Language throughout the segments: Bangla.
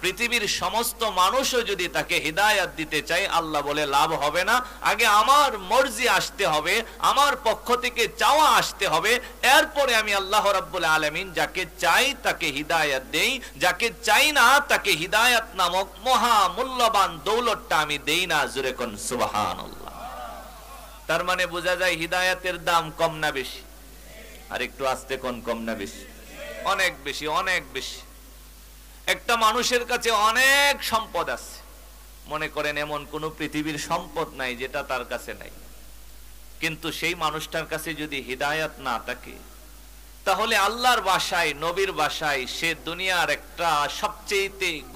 পৃথিবীর সমস্ত মানুষও যদি তাকে হিদায়াত দিতে চায়, আল্লাহ বলে লাভ হবে না, আগে আমার মর্জি আসতে হবে, আমার পক্ষ থেকে চাওয়া আসতে হবে, এরপরে আমি আল্লাহ রাব্বুল আলামিন যাকে চাই তাকে হিদায়াত দেই, যাকে চাই না তাকে হিদায়াত নামক মহা মূল্যবান দৌলতটা আমি দেই না। জোরে কোন সুবহানাল্লাহ। তার মানে বোঝা যায় হিদায়াতের দাম কম না বেশি? আর একটু আস্তে কোন, কম না বেশি? অনেক বেশি, অনেক বেশি। একটা মানুষের কাছে অনেক সম্পদ আছে, মনে করেন এমন কোন পৃথিবীর সম্পদ নাই যেটা তার কাছে নাই, কিন্তু সেই মানুষটার কাছে যদি হিদায়াত না থাকে, তাহলে আল্লাহর ভাষায়, নবীর ভাষায় সে দুনিয়ার একটা সবচেয়ে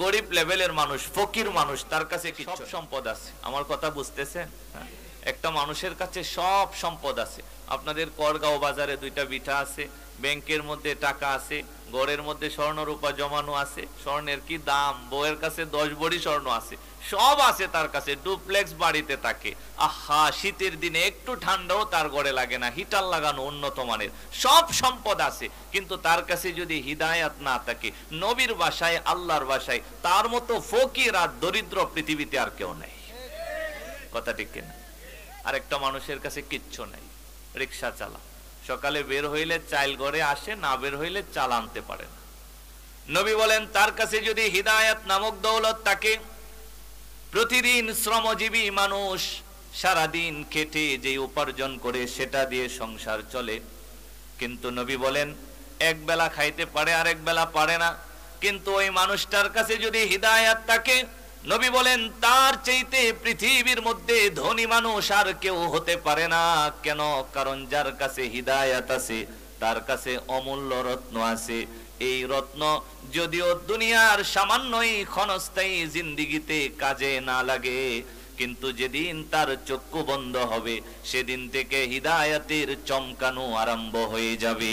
গরিব লেভেলের মানুষ, ফকির মানুষ, তার কাছে সব সম্পদ আছে। আমার কথা বুঝতেছেন? একটা মানুষের কাছে সব সম্পদ আছে। আপনাদের করগাঁও বাজারে 2টা বিঠা আছে, ব্যাংকের মধ্যে টাকা আছে, ঘরের মধ্যে স্বর্ণ রূপা জমানো আছে, স্বর্ণের কি দাম, বউয়ের কাছে 10 ভরি স্বর্ণ আছে, সব আছে তার কাছে, ডুপ্লেক্স বাড়িতে থাকে। আহা, শীতের দিনে একটু ঠান্ডাও তার ঘরে লাগে না, হিটার লাগানো উন্নত মানের, সব সম্পদ আছে। কিন্তু তার কাছে যদি হিদায়াত না থাকে, নবীর ভাষায়, আল্লাহর ভাষায়, তার মতো ফকির আর দরিদ্র পৃথিবীতে আর কেউ নাই। কথা ঠিক কিনা? আর একটা মানুষের কাছে কিচ্ছু নাই, রিক্সা চালা, সকালে বের হইলে চাইল ঘরে আসে, না বের হইলে চাল আনতে পারে না। নবী বলেন তার কাছে যদি হিদায়াত নামক দৌলত থাকে, প্রতিদিন শ্রমজীবী মানুষ সারাদিন খেটে যে উপার্জন করে সেটা দিয়ে সংসার চলে, কিন্তু নবী বলেন এক বেলা খাইতে পারে, আরেক বেলা পারে না, কিন্তু ওই মানুষটার কাছে যদি হিদায়াত থাকে, নবী বলেন তার চাইতে পৃথিবীর মধ্যে ধনী মানুষ আর কেউ হতে পারে না। কেন? কারণ যার কাছে হিদায়াত আছে তার কাছে অমূল্য রত্ন আছে। এই রত্ন যদিও দুনিয়ার সামান্যই ক্ষণস্থায়ী জিন্দিগিতে কাজে না লাগে, কিন্তু যেদিন তার চক্ষু বন্ধ হবে সেদিন থেকে হিদায়াতের চমকানো আরম্ভ হয়ে যাবে।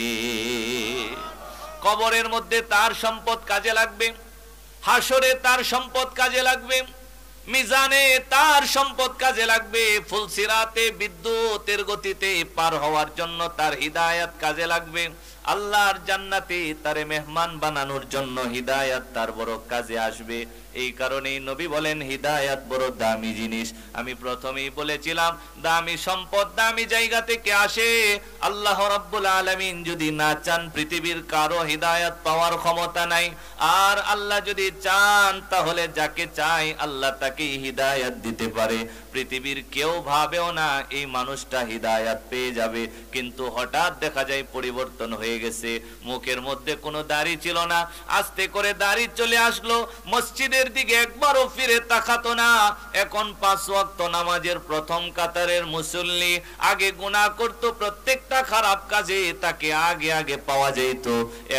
কবরের মধ্যে তার সম্পদ কাজে লাগবে, হাসরে তার সম্পদ কাজে লাগবে, মিজানে তার সম্পদ কাজে লাগবে, ফুলসিরাতে বিদ্যুতের গতিতে পার হওয়ার জন্য তার হিদায়াত কাজে লাগবে, আল্লাহর জান্নাতে তারে মেহমান বানানোর জন্য হিদায়াত তার বড় কাজে আসবে। এই কারণেই নবী বলেন হিদায়াত বড় দামি জিনিস। আমি প্রথমেই বলেছিলাম দামি সম্পদ দামি জায়গা থেকে আসে। আল্লাহ রাব্বুল আলামিন যদি না চান পৃথিবীর কারো হিদায়াত পাওয়ার ক্ষমতা নাই, আর আল্লাহ যদি চান তাহলে যাকে চাই আল্লাহ তাকেই হিদায়াত দিতে পারে। পৃথিবীর কেউ ভাবেও না এই মানুষটা হিদায়াত পেয়ে যাবে, কিন্তু হঠাৎ দেখা যায় পরিবর্তন হয়ে গেছে। মুখের মধ্যে কোনো দাড়ি ছিল না, আস্তে করে দাড়ি চলে আসলো, মসজিদের দিকে একবারও ফিরে তাকাতো না। এখন 5 ওয়াক্ত নামাজের প্রথম কাতারের মুসল্লি, আগে গুনাহ করত, প্রত্যেকটা খারাপ কাজে তাকে আগে আগে পাওয়া যেত।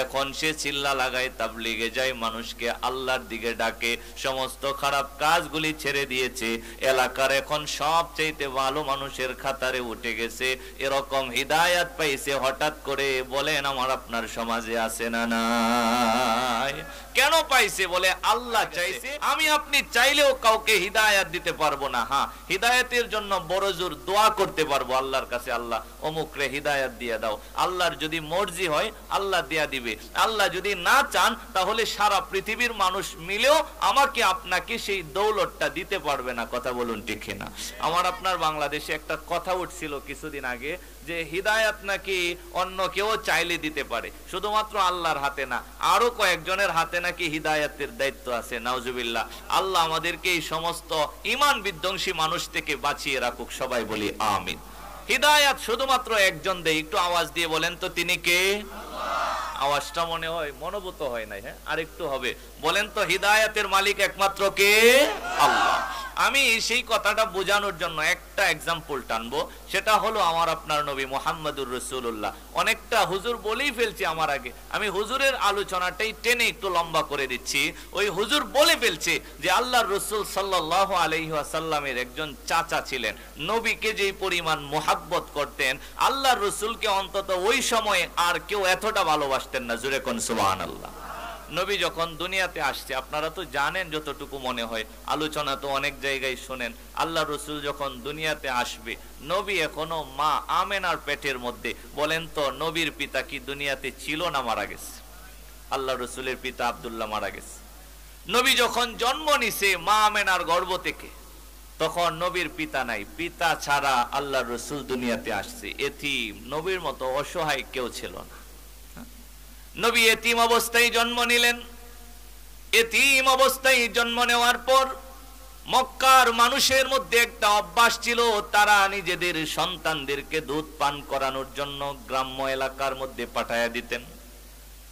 এখন সে চিল্লা লাগায়, তাবলীগে যায়, মানুষকে আল্লাহর দিকে ডাকে, সমস্ত খারাপ কাজগুলি ছেড়ে দিয়েছে, এলাকার এখন সবচেয়ে ভালো মানুষের খাতারে উঠে গেছে। এরকম হিদায়াত পাইছে হঠাৎ করে। বলেন আমার আপনার সমাজে আছে না নাই? কেন পাইছে? বলে আল্লাহ চাইছে। আমি আপনি চাইলেও কাউকে হিদায়াত দিতে পারবো না। হ্যাঁ, হিদায়াতের জন্য বড় জোর দোয়া করতে পারবো আল্লাহর কাছে, আল্লাহ অমুকরে হিদায়াত দিয়ে দাও। আল্লাহর যদি মর্জি হয় আল্লাহ দিয়া দিবে, আল্লাহ যদি না চান তাহলে সারা পৃথিবীর মানুষ মিলেও আমাকে আপনাকে সেই দৌলতটা দিতে পারবে না। কথা বলুন ঠিক না? আমার আপনার বাংলাদেশে একটা কথা উঠছিল কিছুদিন আগে, যে হিদায়াত নাকি অন্য কেউ চাইলে দিতে পারে, শুধুমাত্র আল্লাহর হাতে না, আরো কয়েকজনের হাতে নাকি হিদায়াতের দায়িত্ব আছে। নাউজুবিল্লাহ। আল্লাহ আমাদেরকে এই সমস্ত ঈমান বিধ্বংসী মানুষ থেকে বাঁচিয়ে রাখুক, সবাই বলি আমিন। হিদায়াত শুধুমাত্র একজন দেয়। একটু আওয়াজ দিয়ে বলেন তো তিনি কে? আওয়াজটা মনে হয় মনোভূত হয় নাই। হ্যাঁ, আরেকটু হবে। বলেন তো হিদায়াতের মালিক একমাত্র কে? আল্লাহ। আমি সেই কথাটা বোঝানোর জন্য একটা এক্সাম্পল টানবো, সেটা হলো আমার আপনার নবী মুহাম্মদুর রাসূলুল্লাহ। অনেকটা হুজুর বলেই ফেলছি আমার আগে, আমি হুজুরের আলোচনাটাই টেনে একটু লম্বা করে দিচ্ছি। ওই হুজুর বলে ফেলছে যে আল্লাহর রাসূল সাল্লাল্লাহু আলাইহি ওয়াসাল্লামের একজন চাচা ছিলেন, নবীকে যেই পরিমাণ মোহাব্বত করতেন, আল্লাহর রাসূলকে অন্তত ওই সময়ে আর কেউ এতটা ভালোবাসতেন না। জোরে কোন সুবহানাল্লাহ। নবী যখন দুনিয়াতে আসছে, আপনারা তো জানেন যতটুকু মনে হয়, আলোচনা তো অনেক জায়গায় শোনেন, আল্লাহ রসুল যখন দুনিয়াতে আসবে, নবী এখনো মা আমেনার পেটের মধ্যে। বলেন তো নবীর পিতা কি দুনিয়াতে ছিল না মারা গেছে? আল্লাহ রসুলের পিতা আব্দুল্লাহ মারা গেছে। নবী যখন জন্ম নিছে মা আমেনার গর্ভ থেকে, তখন নবীর পিতা নাই, পিতা ছাড়া আল্লাহর রাসূল দুনিয়াতে আসছে। এতিম, নবীর মতো অসহায় কেউ ছিল না। নবী এতিম অবস্থায় জন্ম নিলেন। এতিম অবস্থায় জন্ম নেওয়ার পর মক্কার মানুষের মধ্যে একটা অভ্যাস ছিল, তারা নিজেদের সন্তানদেরকে দুধ পান করানোর জন্য গ্রাম্য এলাকার মধ্যে পাঠায়া দিতেন।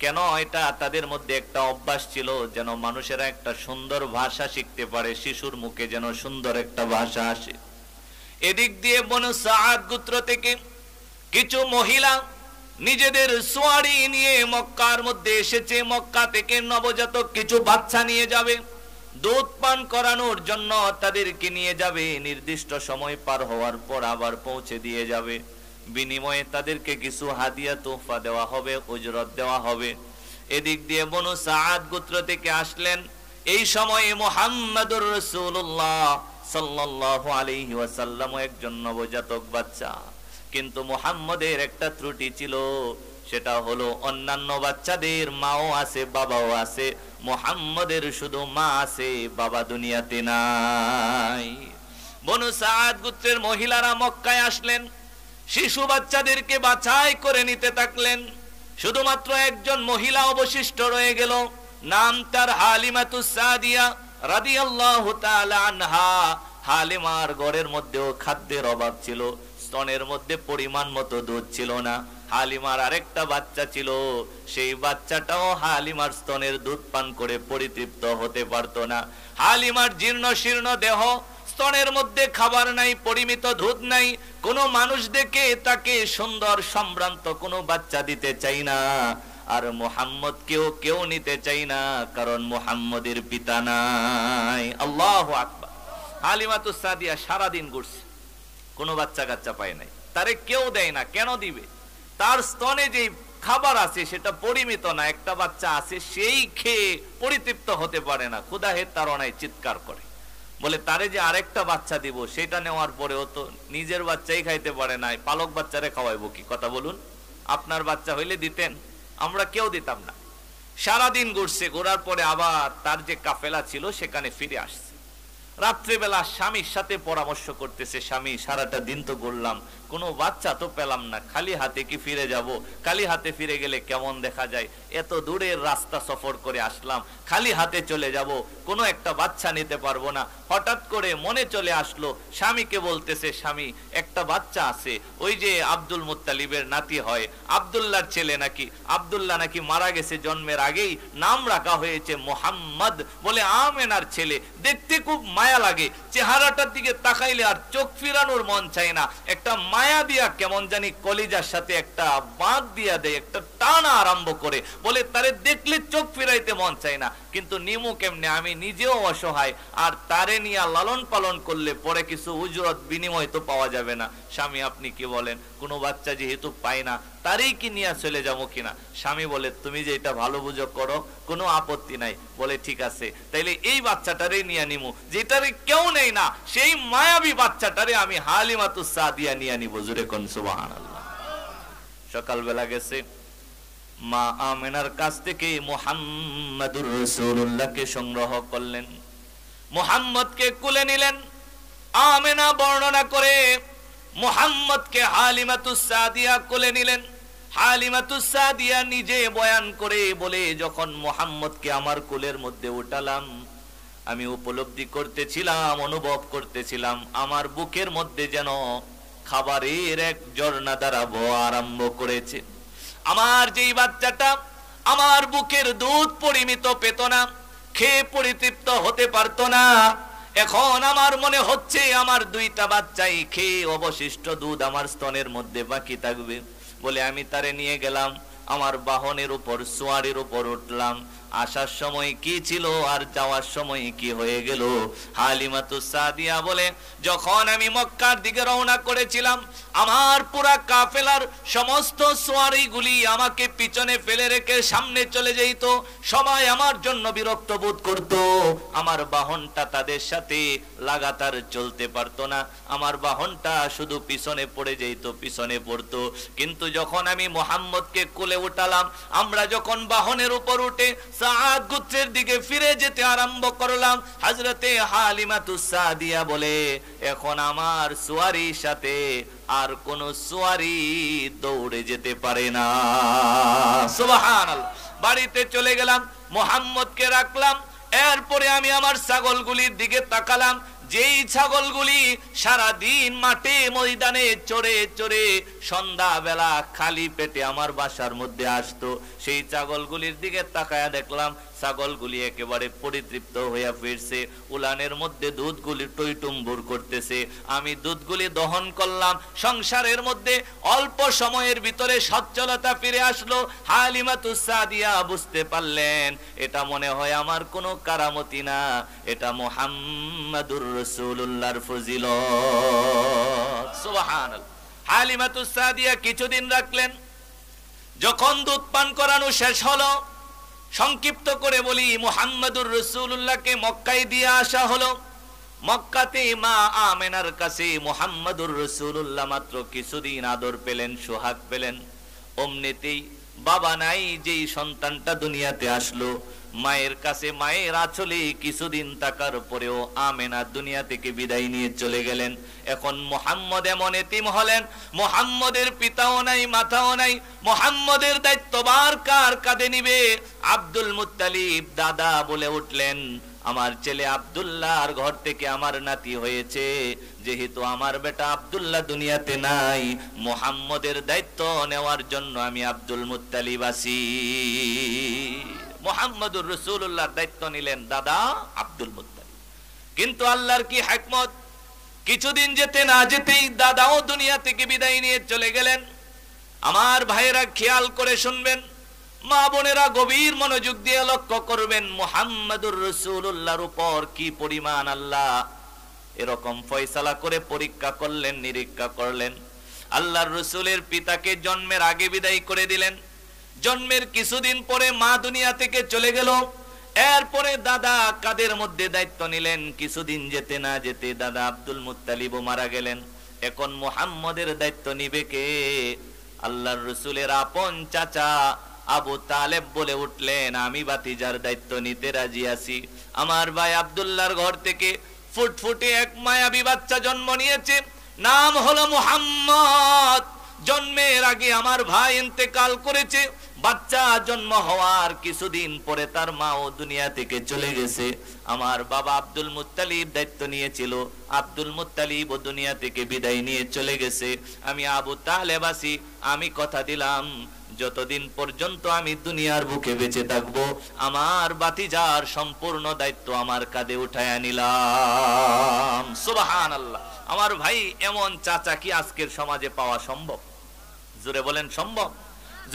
কেন? এটা তাদের মধ্যে একটা অভ্যাস ছিল, যেন মানুষেরা একটা সুন্দর ভাষা শিখতে পারে, শিশুর মুখে যেন সুন্দর একটা ভাষা আসে। এদিক দিয়ে বনু সাআদ গোত্র থেকে কিছু মহিলা নিজেদের সোয়ারি নিয়ে মক্কার মধ্যে এসেছে। মক্কা থেকে নবজাতক কিছু বাচ্চা নিয়ে যাবে, দুধ পান করানোর জন্য তাদেরকে নিয়ে যাবে। নির্দিষ্ট সময় পার হওয়ার পর আবার পৌঁছে দিয়ে যাবে। বিনিময়ে তাদেরকে কিছু হাদিয়া তোহফা দেওয়া হবে, উজরত দেওয়া হবে। এদিক দিয়ে বনু সাআদ গোত্র থেকে আসলেন। এই সময়ে মুহাম্মদুর রাসূলুল্লাহ সাল্লাল্লাহু আলাইহি ওয়াসাল্লাম একজন নবজাতক বাচ্চা। কিন্তু মুহাম্মদের একটা ত্রুটি ছিল, সেটা হলো অন্যান্য বাচ্চাদের মাও আছে, বাবাও আছে, মুহাম্মদের শুধু মা আছে, বাবা দুনিয়াতে নাই। বনু সাআদ গোত্রের মহিলারা মক্কায় আসলেন, শিশু বাচ্চাদেরকে বাছাই করে নিতে থাকলেন। শুধুমাত্র একজন মহিলা অবশিষ্ট রয়ে গেল, নাম তার হালিমাতুস সাদিয়া রাদিয়াল্লাহু তাআলা আনহা। হালিমার ঘরের মধ্যেও খাদ্যের অভাব ছিল, স্তনের মধ্যে পরিমাণ মতো দুধ ছিল না। হালিমার আরেকটা বাচ্চা ছিল, সেই বাচ্চাটাও হালিমার স্তনের দুধ পান করে পরিতৃপ্ত হতে পারতো না। হালিমার জীর্ণ শীর্ণ দেহ, স্তনের মধ্যে খাবার নাই, পরিমিত দুধ নাই। কোনো মানুষ দেখে তাকে সুন্দর সম্ভ্রান্ত কোনো বাচ্চা দিতে চাই না, আর মুহাম্মদ কেউ নিতে চাই না, কারণ মুহাম্মদের পিতা নাই। আল্লাহু আকবার। হালিমাতুস সাদিয়া সারাদিন ঘুরছে, কোনো বাচ্চা কাচ্চা পায় নাই, তারে কেউ দেয় না। কেন দিবে? তার স্তনে যে খাবার আছে সেটা পরিমিত না। একটা বাচ্চা আছে, সেই খেয়ে পরিতৃপ্ত হতে পারে না, ক্ষুধাহে তাড়নায় চিৎকার করে। বলে তারে যে আরেকটা বাচ্চা দিব, সেটা নেওয়ার পরেও তো নিজের বাচ্চাই খাইতে পারে না, পালক বাচ্চারে খাওয়াইবো কি? কথা বলুন। আপনার বাচ্চা হইলে দিতেন, আমরা কেউ দিতাম না। সারাদিন ঘুরছে, ঘোরার পরে আবার তার যে কাফেলা ছিল সেখানে ফিরে আসছে। রাত্রিবেলা স্বামীর সাথে পরামর্শ করতেছে, স্বামী সারাটা দিন তো ঘুরলাম, কোনো বাচ্চা তো পেলাম না, খালি হাতে কি ফিরে যাব? খালি হাতে ফিরে গেলে কেমন দেখা যায়? এত দূরের রাস্তা সফর করে আসলাম, খালি হাতে চলে যাব, কোনো একটা বাচ্চা নিতে পারবো না। হঠাৎ করে মনে চলে আসলো, স্বামীকে বলতেছে, স্বামী একটা বাচ্চা আছে, ওই যে আব্দুল মুত্তালিবের নাতি হয়, আব্দুল্লাহর ছেলে নাকি, আব্দুল্লাহ নাকি মারা গেছে জন্মের আগেই, নাম রাখা হয়েছে মুহাম্মদ, বলে আমেনার ছেলে, দেখতে খুব মায়া লাগে, চেহারাটার দিকে তাকাইলে আর চোখ ফিরানোর মন চায় না। একটা মায়া দিয়া কেমন জানি কলিজার সাথে একটা বাঁধ দিয়া দেয়, একটা টানা আরম্ভ করে, বলে তারে দেখলে চোখ ফিরাইতে মন চায় না, কিন্তু নিমু কেমনে? আমি নিজেও অসহায়, আর তারে নিয়ে লালন পালন করলে পরে কিছু উজরত বিনিময় তো পাওয়া যাবে না। স্বামী আপনি কি বলেন? কোনো বাচ্চা যেহেতু পাই না, তারই কি নিয়ে চলে যাবো কিনা? স্বামী বলে, তুমি যে এটা ভালো বুঝো করো, কোনো আপত্তি নাই। বলে ঠিক আছে, তাইলে এই বাচ্চাটারে নিয়ে নিমু, যেটারে কেউ নেই না, সেই মায়াবী বাচ্চাটারে আমি হালিমাতুস সাদিয়া নিয়ে নিব। জোরে কোন সুবহানাল্লাহ। সকালবেলা গেছে, মা আমেনার কাছ থেকে মুহাম্মাদুর রাসূলুল্লাহকে সংগ্রহ করলেন, মুহাম্মদকে কুলে নিলেন। আমেনা বর্ণনা করে মুহাম্মদকে হালিমাতুস সাদিয়া কোলে নিলেন। হালিমাতুস সাদিয়া নিজে বয়ান করে বলে, যখন মুহাম্মদকে আমার কোলের মধ্যে উঠালাম, আমি উপলব্ধি করতেছিলাম, অনুভব করতেছিলাম, আমার বুকের মধ্যে যেন খাবারের এক ঝর্ণা দ্বারা বওয়া আরম্ভ করেছে। আমার যেই বাচ্চাটা আমার বুকের দুধ পরিমিত পেত না, খেয়ে পরিতৃপ্ত হতে পারতো না, এখন আমার মনে হচ্ছে আমার দুইটা বাচ্চাই খেয়ে অবশিষ্ট দুধ আমার স্তনের মধ্যে বাকি থাকবে। বলে আমি তারে নিয়ে গেলাম, আমার বাহনের উপর, সোয়ারির উপর উঠলাম। আসার সময় কি ছিল আর যাওয়ার সময় কি হয়ে গেল? হালিমাতুস সাদিয়া বলে, যখন আমি মক্কার দিকে রওনা করেছিলাম, আমার পুরা কাফেলার সমস্ত সোয়ারিগুলি আমাকে পিছনে ফেলে রেখে সামনে চলে যেত। সবাই আমার জন্য বিরক্ত বোধ করত। আমার বাহনটা তাদের সাথে লাগাতার চলতে পারতো না, আমার বাহনটা শুধু পিছনে পড়ে যেত, পিছনে পড়তো। কিন্তু যখন আমি মুহাম্মদকে কোলে উঠালাম, আমরা যখন বাহনের উপর উঠে সাদ গোত্রের দিকে ফিরে যেতে আরম্ভ করলাম। হযরতে হালিমাতুস সাদিয়া বলে, এখন আমার সুয়ারির সাথে আর কোন সুয়ারি দৌড়ে যেতে পারে না। সুবহানাল্লাহ। বাড়িতে চলে গেলাম, মুহাম্মদকে রাখলাম। এরপরে আমি আমার ছাগলগুলির দিকে তাকালাম, যেই ছাগলগুলি সারা দিন মাঠে ময়দানে চড়ে চড়ে সন্ধ্যাবেলা খালি পেটে আমার বাসার মধ্যে আসতো, সেই ছাগলগুলির দিকে তাকায়া দেখলাম ছাগলগুলি একেবারে পরিতৃপ্ত হইয়া ফিরছে, উলানের মধ্যে দুধগুলি টইটুম্বুর করতেছে। আমি দুধগুলি দহন করলাম। সংসারের মধ্যে অল্প সময়ের ভিতরে সচ্ছলতা ফিরে আসলো। হালিমাতুস সাদিয়া বুঝতে পারলেন এটা মনে হয় আমার কোনো কারামতি না, এটা মুহাম্মাদুর রাসূলুল্লাহর ফজিলত। সুবহানাল্লাহ। হালিমাতুস সাদিয়া কিছুদিন রাখলেন। যখন দুধ পান করানো শেষ হলো, সংক্ষিপ্ত করে বলি, মুহাম্মাদুর রাসূলুল্লাহকে মক্কায় দিয়ে আসা হলো। মক্কাতে মা আমেনার কাছে মুহাম্মাদুর রাসূলুল্লাহ মাত্র কিছুদিন আদর পেলেন, সোহাগ পেলেন। অমনিতেই বাবা নাই যেই সন্তানটা দুনিয়াতে আসলো, মায়ের কাছে মায়ের আঁচলে কিছুদিন থাকার পরেও আমেনা দুনিয়া থেকে বিদায় নিয়ে চলে গেলেন। এখন মুহাম্মদ এমন এতিম হলেন, মুহাম্মদের পিতাও নাই, মাতাও নাই। মুহাম্মদের দায়িত্বভার কার কাঁধে নিবে? আব্দুল মুত্তালিব দাদা বলে উঠলেন, আমার ছেলে আব্দুল্লাহর ঘর থেকে আমার নাতি হয়েছে, যেহেতু আমার বেটা আব্দুল্লাহ দুনিয়াতে নাই, মুহাম্মদের দায়িত্ব নেওয়ার জন্য আমি আব্দুল মুত্তালিব আছি। মুহাম্মাদুর রাসূলুল্লাহর দায়িত্ব নিলেন দাদা আব্দুল মুত্তালিব। কিন্তু আল্লাহর কি হিকমত, কিছুদিন যেতে না যেতেই দাদাও দুনিয়া থেকে বিদায় নিয়ে চলে গেলেন। আমার ভাইয়েরা খেয়াল করে শুনবেন, মা বোনেরা গভীর মনোযোগ দিয়ে লক্ষ্য করবেন, মুহাম্মাদুর রাসূলুল্লাহর উপর কি পরিমাণ আল্লাহ এরকম ফয়সালা করে পরীক্ষা করলেন, নিরীক্ষা করলেন। আল্লাহর রাসূলের পিতাকে জন্মের আগে বিদায় করে দিলেন। জন্মের কিছুদিন পরে মা দুনিয়া থেকে চলে গেল। এরপরে দাদা কাদের মধ্যে দায়িত্ব নিলেন। কিছুদিন যেতে না যেতে দাদা আব্দুল মুত্তালিবও মারা গেলেন। এখন মুহাম্মদের দায়িত্ব নিবে কে? আল্লাহর রাসূলের আপন চাচা আবু তালেব বলে উঠলেন, আমি ভাতিজার দায়িত্ব নিতে রাজি আছি। আমার ভাই আব্দুল্লাহর ঘর থেকে ফুটফুটে এক মায়াবী বাচ্চা জন্ম নিয়েছে, নাম হলো মুহাম্মদ। জন্মের আগে আমার ভাই ইন্তেকাল করেছে। বাচ্চা জন্ম হওয়ার কিছুদিন পরে তার মাও দুনিয়া থেকে চলে গেছে। আমার বাবা আব্দুল মুত্তালিব দায়িত্ব নিয়েছিল, আব্দুল মুত্তালিব ও দুনিয়া থেকে বিদায় নিয়ে চলে গেছে। আমি আবু তালেব আছি, আমি কথা দিলাম যতদিন পর্যন্ত আমি দুনিয়ার বুকে বেঁচে থাকবো, আমার ভাতিজার সম্পূর্ণ দায়িত্ব আমার কাঁধে উঠায়া নিলাম। সুবহানাল্লাহ। আমার ভাই এমন চাচা কি আজকের সমাজে পাওয়া সম্ভব? জোরে বলেন সম্ভব?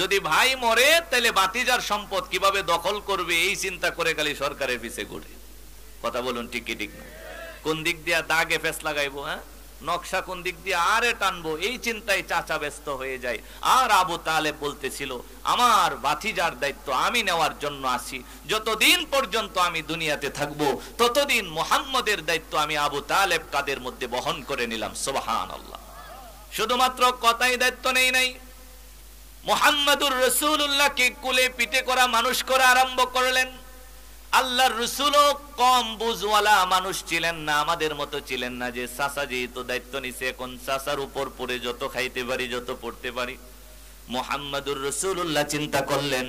যদি ভাই মরে তাহলে ভাতিজার সম্পদ কিভাবে দখল করবে এই চিন্তা করে খালি সরকারের পিছে ঘুরে। কথা বলুন ঠিক কি ঠিক না? কোন দিক দিয়ে দাগে ফেস লাগাইবো, হ্যাঁ নকশা কোন দিক দিয়ে আরে টানবো, এই চিন্তায় চাচা ব্যস্ত হয়ে যায়। আর আবু তালেব বলতেছিল, আমার ভাতিজার দায়িত্ব আমি নেওয়ার জন্য আসি, যতদিন পর্যন্ত আমি দুনিয়াতে থাকবো ততদিন মুহাম্মদের দায়িত্ব আমি আবু তালেব কাদের মধ্যে বহন করে নিলাম। সুবহানাল্লাহ। শুধুমাত্র কথাই দায়িত্ব নেই নাই, মুহাম্মাদুর রাসূলুল্লাহকে কোলে পিঠে করা মানুষ করা আরম্ভ করলেন। আল্লাহর রাসূলও কম বুঝওয়ালা মানুষ ছিলেন না, আমাদের মতো ছিলেন না যে চাচা যেহেতু দায়িত্ব নিছে এখন চাচার উপর পড়ে যত খাইতে পারি যত পড়তে পারি। মুহাম্মাদুর রাসূলুল্লাহ চিন্তা করলেন,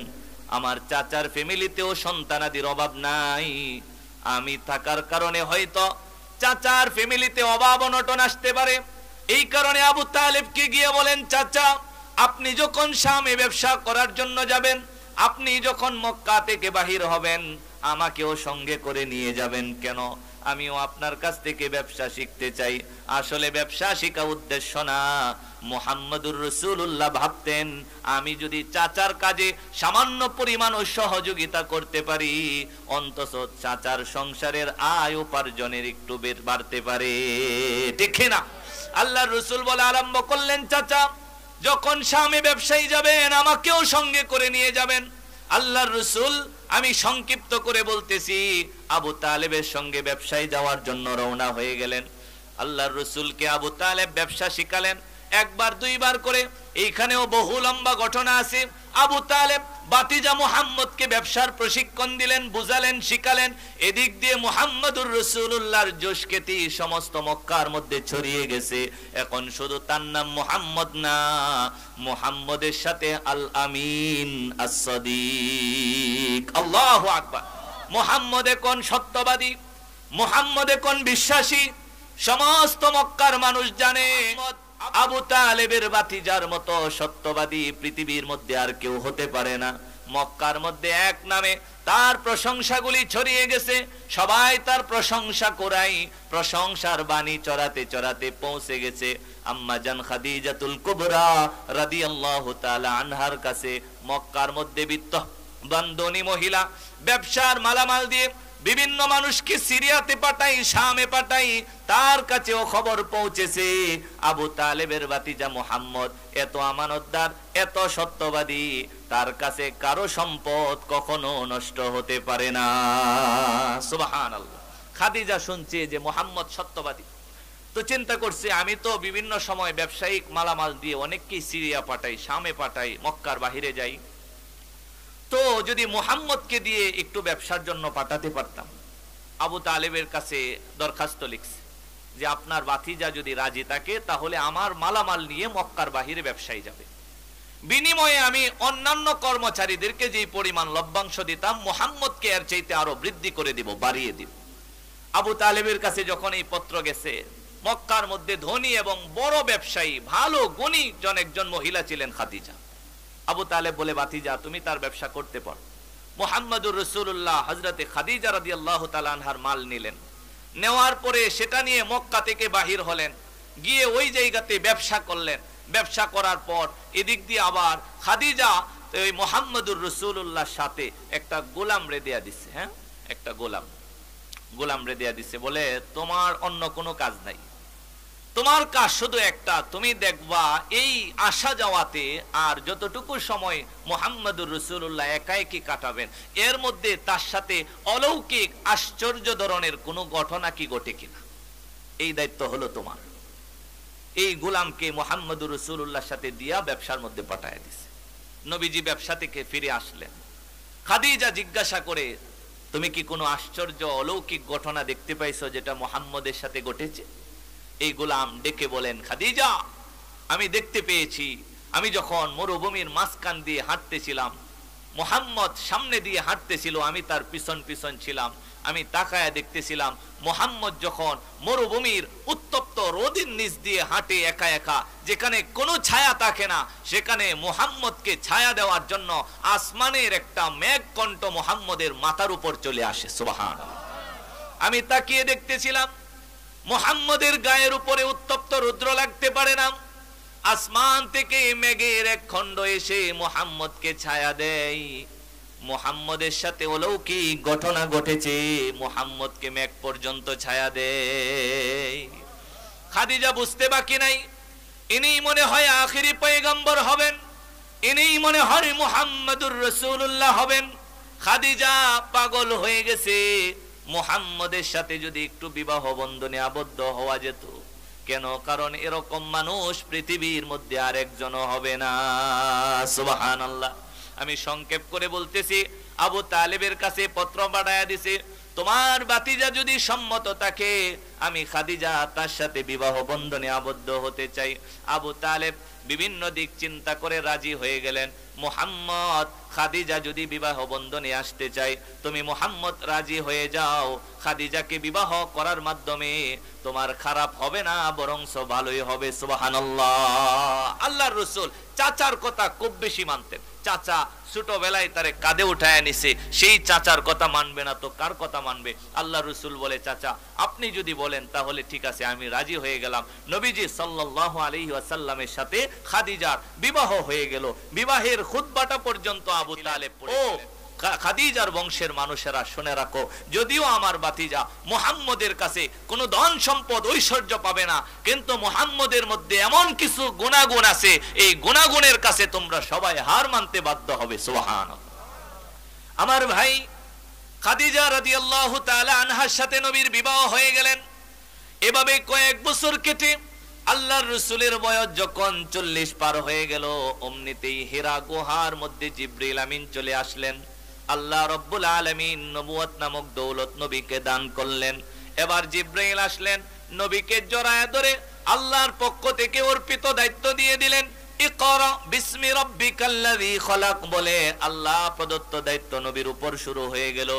আমার চাচার ফ্যামিলিতেও সন্তানাদির অভাব নাই, আমি থাকার কারণে হয়তো চাচার ফ্যামিলিতে অভাব অনটন আসতে পারে। এই কারণে আবু তালেবকে গিয়ে বলেন, চাচা আপনি যখন শামে ব্যবসা করার জন্য যাবেন, আপনি যখন মক্কা থেকে বাহির হবেন, আমাকেও সঙ্গে করে নিয়ে যাবেন। কেন? আমিও আপনার কাছ থেকে ব্যবসা শিখতে চাই। আসলে ব্যবসা শিখা উদ্দেশ্য না। মুহাম্মাদুর রাসূলুল্লাহ ভাবতেন, আমি যদি চাচার কাজে সামান্য পরিমাণ সহযোগিতা করতে পারি, অন্তত চাচার সংসারের আয় উপার্জনের একটু বাড়তে পারে। ঠিক না? আল্লাহর রাসূল বলে আরম্ভ করলেন, চাচা যখন শামে ব্যবসায়ী যাবেন আমাকেও সঙ্গে করে নিয়ে যাবেন। আল্লাহর রাসূল, আমি সংক্ষিপ্ত করে বলতেছি, আবু তালেবের সঙ্গে ব্যবসায় যাওয়ার জন্য রওনা হয়ে গেলেন। আল্লাহর রাসূলকে আবু তালেব ব্যবসা শিখালেন একবার দুইবার করে। এইখানেও বহু লম্বা ঘটনা আছে। আবু তালেব বাতিজা মুহাম্মদকে ব্যবসার প্রশিক্ষণ দিলেন, বুঝালেন, শিখালেন। এদিক দিয়ে মুহাম্মদুর রাসূলুল্লাহর যশখ্যাতি সমস্ত মক্কার মধ্যে ছড়িয়ে গেছে। এখন শুধু তার নাম মুহাম্মদ না, মুহাম্মদের সাথে আল আমিন as-সাদিক। আল্লাহু আকবার। মুহাম্মদ এখন সত্যবাদী, মুহাম্মদ এখন বিশ্বাসী। সমস্ত মক্কার মানুষ জানে আবু তালেবের ভাতিজার মতো সত্যবাদী পৃথিবীর মধ্যে আর কেউ হতে পারে না। মক্কার মধ্যে এক নামে তার প্রশংসাগুলি ছড়িয়ে গেছে, সবাই তার প্রশংসা করাই, প্রশংসার বাণী চড়াতে চড়াতে পৌঁছে গেছে আম্মা জান খাদিজাতুল কুবরা রাদিয়াল্লাহু তাআলা আনহার কাছে। মক্কার মধ্যে বিত্তবান ধনী মহিলা ব্যবসার মালামাল দিয়ে বিভিন্ন মানুষকে সিরিয়াতে পাঠাই, শামে পাঠাই, তার কাছেও খবর পৌঁছেছে আবু তালেবের ভাতিজা মুহাম্মদ এত আমানতদার, এত সত্যবাদী, তার কাছে কারো সম্পদ কখনো নষ্ট হতে পারে না। সুবহানাল্লাহ। খাদিজা শুনছে যে মুহাম্মদ সত্যবাদী, তো চিন্তা করছে আমি তো বিভিন্ন সময় ব্যবসায়িক মালামাল দিয়ে অনেককেই সিরিয়া পাঠাই, শামে পাঠাই, মক্কার বাহিরে যাই, তো যদি মুহাম্মদকে দিয়ে একটু ব্যবসার জন্য পাঠাতে পারতাম। আবু তালেবের কাছে দরখাস্ত লিখছে যে আপনার ভাতিজা যদি রাজি থাকে তাহলে আমার মালামাল নিয়ে মক্কার বাহিরে ব্যবসায়ী যাবে, বিনিময়ে আমি অন্যান্য কর্মচারীদেরকে যেই পরিমাণ লভ্যাংশ দিতাম মুহাম্মদকে এর চাইতে আরো বৃদ্ধি করে দিব, বাড়িয়ে দিব। আবু তালেবের কাছে যখন এই পত্র গেছে, মক্কার মধ্যে ধনী এবং বড় ব্যবসায়ী, ভালো গুণী একজন মহিলা ছিলেন খাদিজা। আবু তালেব বলে ভাতিজা তুমি তার ব্যবসা করতে পারো। মুহাম্মদুর রাসূলুল্লাহ হযরতে খাদিজা রাদিয়াল্লাহু তাআলা আনহার মাল নিলেন, নেওয়ার পরে সেটা নিয়ে মক্কা থেকে বাহির হলেন, গিয়ে ওই জায়গাতে ব্যবসা করলেন। ব্যবসা করার পর এদিক দিয়ে আবার খাদিজা ওই মুহাম্মদুর রাসূলুল্লাহর সাথে একটা গোলাম রে দেয়া দিছে, হ্যাঁ একটা গোলাম রে দেয়া দিছে, বলে তোমার অন্য কোনো কাজ নাই, তোমার কাজ শুধু একটা, তুমি দেখবা এই আসা যাওয়াতে আর যতটুকু সময় মুহাম্মদুর রাসূলুল্লাহ একাই কাটাবেন এর মধ্যে তার সাথে অলৌকিক আশ্চর্য ধরনের কোনো ঘটনা কি ঘটে কিনা, এই দায়িত্ব হলো তোমার। এই গোলামকে মুহাম্মদুর রাসূলুল্লাহর সাথে দিয়া ব্যবসার মধ্যে পাঠায় দিছে। নবীজি ব্যবসা থেকে ফিরে আসলেন, খাদিজা জিজ্ঞাসা করে তুমি কি কোনো আশ্চর্য অলৌকিক ঘটনা দেখতে পাইছো যেটা মুহাম্মদের সাথে ঘটেছে? এই গোলাম ডেকে বলেন, খাদিজা আমি দেখতে পেয়েছি, আমি যখন মরুভূমির মাঝখান দিয়ে হাঁটতেছিলাম, মুহাম্মদ সামনে দিয়ে হাঁটতেছিল, আমি তার পিছন পিছন ছিলাম, আমি তাকায়া দেখতেছিলাম মুহাম্মদ যখন মরুভূমির উত্তপ্ত রোদের নিচ দিয়ে হাঁটে একা একা, যেখানে কোনো ছায়া থাকে না, সেখানে মুহাম্মদকে ছায়া দেওয়ার জন্য আসমানের একটা মেঘকণ্ঠ মুহাম্মদের মাথার উপর চলে আসে। সুবহানাল্লাহ। আমি তাকিয়ে দেখতেছিলাম মুহাম্মদের গায়ের উপরে উত্তপ্ত রৌদ্র লাগতে পারে না, আসমান থেকে মেঘের এক খণ্ড এসে মুহাম্মদকে ছায়া দেয়। মুহাম্মদের সাথে অলৌকিক ঘটনা ঘটেছে, মুহাম্মদকে মেঘ পর্যন্ত ছায়া দেয়। খাদিজা বুঝতে বাকি নাই, ইনি মনে হয় আখিরি পয়গম্বর হবেন, ইনি মনে হয় মুহাম্মদুর রাসূলুল্লাহ হবেন। খাদিজা পাগল হয়ে গেছে, মুহাম্মদের সাথে যদি একটু বিবাহ বন্ধনে আবদ্ধ হওয়া যেত। কেন? কারণ এরকম মানুষ পৃথিবীর মধ্যে আর একজনও হবে না। সুবহানাল্লাহ। আমি সংক্ষেপ করে বলতেছি, আবু তালেবের কাছে পত্র পাঠায়া দিছে, তোমার ভাতিজা যদি সম্মত থাকে আমি খাদিজা তার সাথে বিবাহ বন্ধনে আবদ্ধ হতে চাই। আবু তালেব বিভিন্ন দিক চিন্তা করে রাজি হয়ে গেলেন। মুহাম্মদ খাদিজা যদি বিবাহ বন্ধনে আসতে চাই, তুমি মুহাম্মদ রাজি হয়ে যাও, খাদিজাকে বিবাহ করার মাধ্যমে তোমার খারাপ হবে না, বরংস ভালোই হবে। সুবহানাল্লাহ। আল্লাহর রাসূল চাচার কথা খুব বেশি মানতেন। চাচা ছোটবেলায় তারে কাঁধে উঠায় নিছে, সেই চাচার কথা মানবে না তো কার কথা মানবে? আল্লাহর রাসূল বলে, চাচা আপনি যদি বলেন তাহলে ঠিক আছে, আমি রাজি হয়ে গেলাম। নবীজি সাল্লাল্লাহু আলাইহি ওয়াসাল্লামের সাথে খাদিজার বিবাহ হয়ে গেল। বিবাহের খুতবাটা পর্যন্ত আবু তালেব পড়েছিলেন। খাদিজার বংশের মানুষেরা শুনে রাখো, যদিও আমার ভাতিজা মুহাম্মদের কাছে কোনো ধন সম্পদ ঐশ্বর্য পাবে না, কিন্তু মুহাম্মদের মধ্যে এমন কিছু গুণাগুণ আছে, এই গুণাগুণের কাছে তোমরা সবাই হার মানতে বাধ্য হবে। সুবহানাল্লাহ। আমার ভাই খাদিজা রাদিয়াল্লাহু তাআলা আনহার সাথে নবীর বিবাহ হয়ে গেলেন। এভাবে কয়েক বছর কেটে আল্লাহর রাসূলের বয়স যখন 40 পার হয়ে গেল, অমনিতেই হিরা গুহার মধ্যে জিবরিল আমিন চলে আসলেন। আল্লাহ রাব্বুল আলামিন নবুয়ত নামক দৌলত নবীকে দান করলেন। এবার জিবরাইল আসলেন, নবীকে জড়ায় ধরে আল্লাহর পক্ষ থেকে অর্পিত দায়িত্ব দিয়ে দিলেন, ইকরা বিসমি রাব্বিকাল্লাযী খলাক বলে আল্লাহ প্রদত্ত দায়িত্ব নবীর উপর শুরু হয়ে গেল।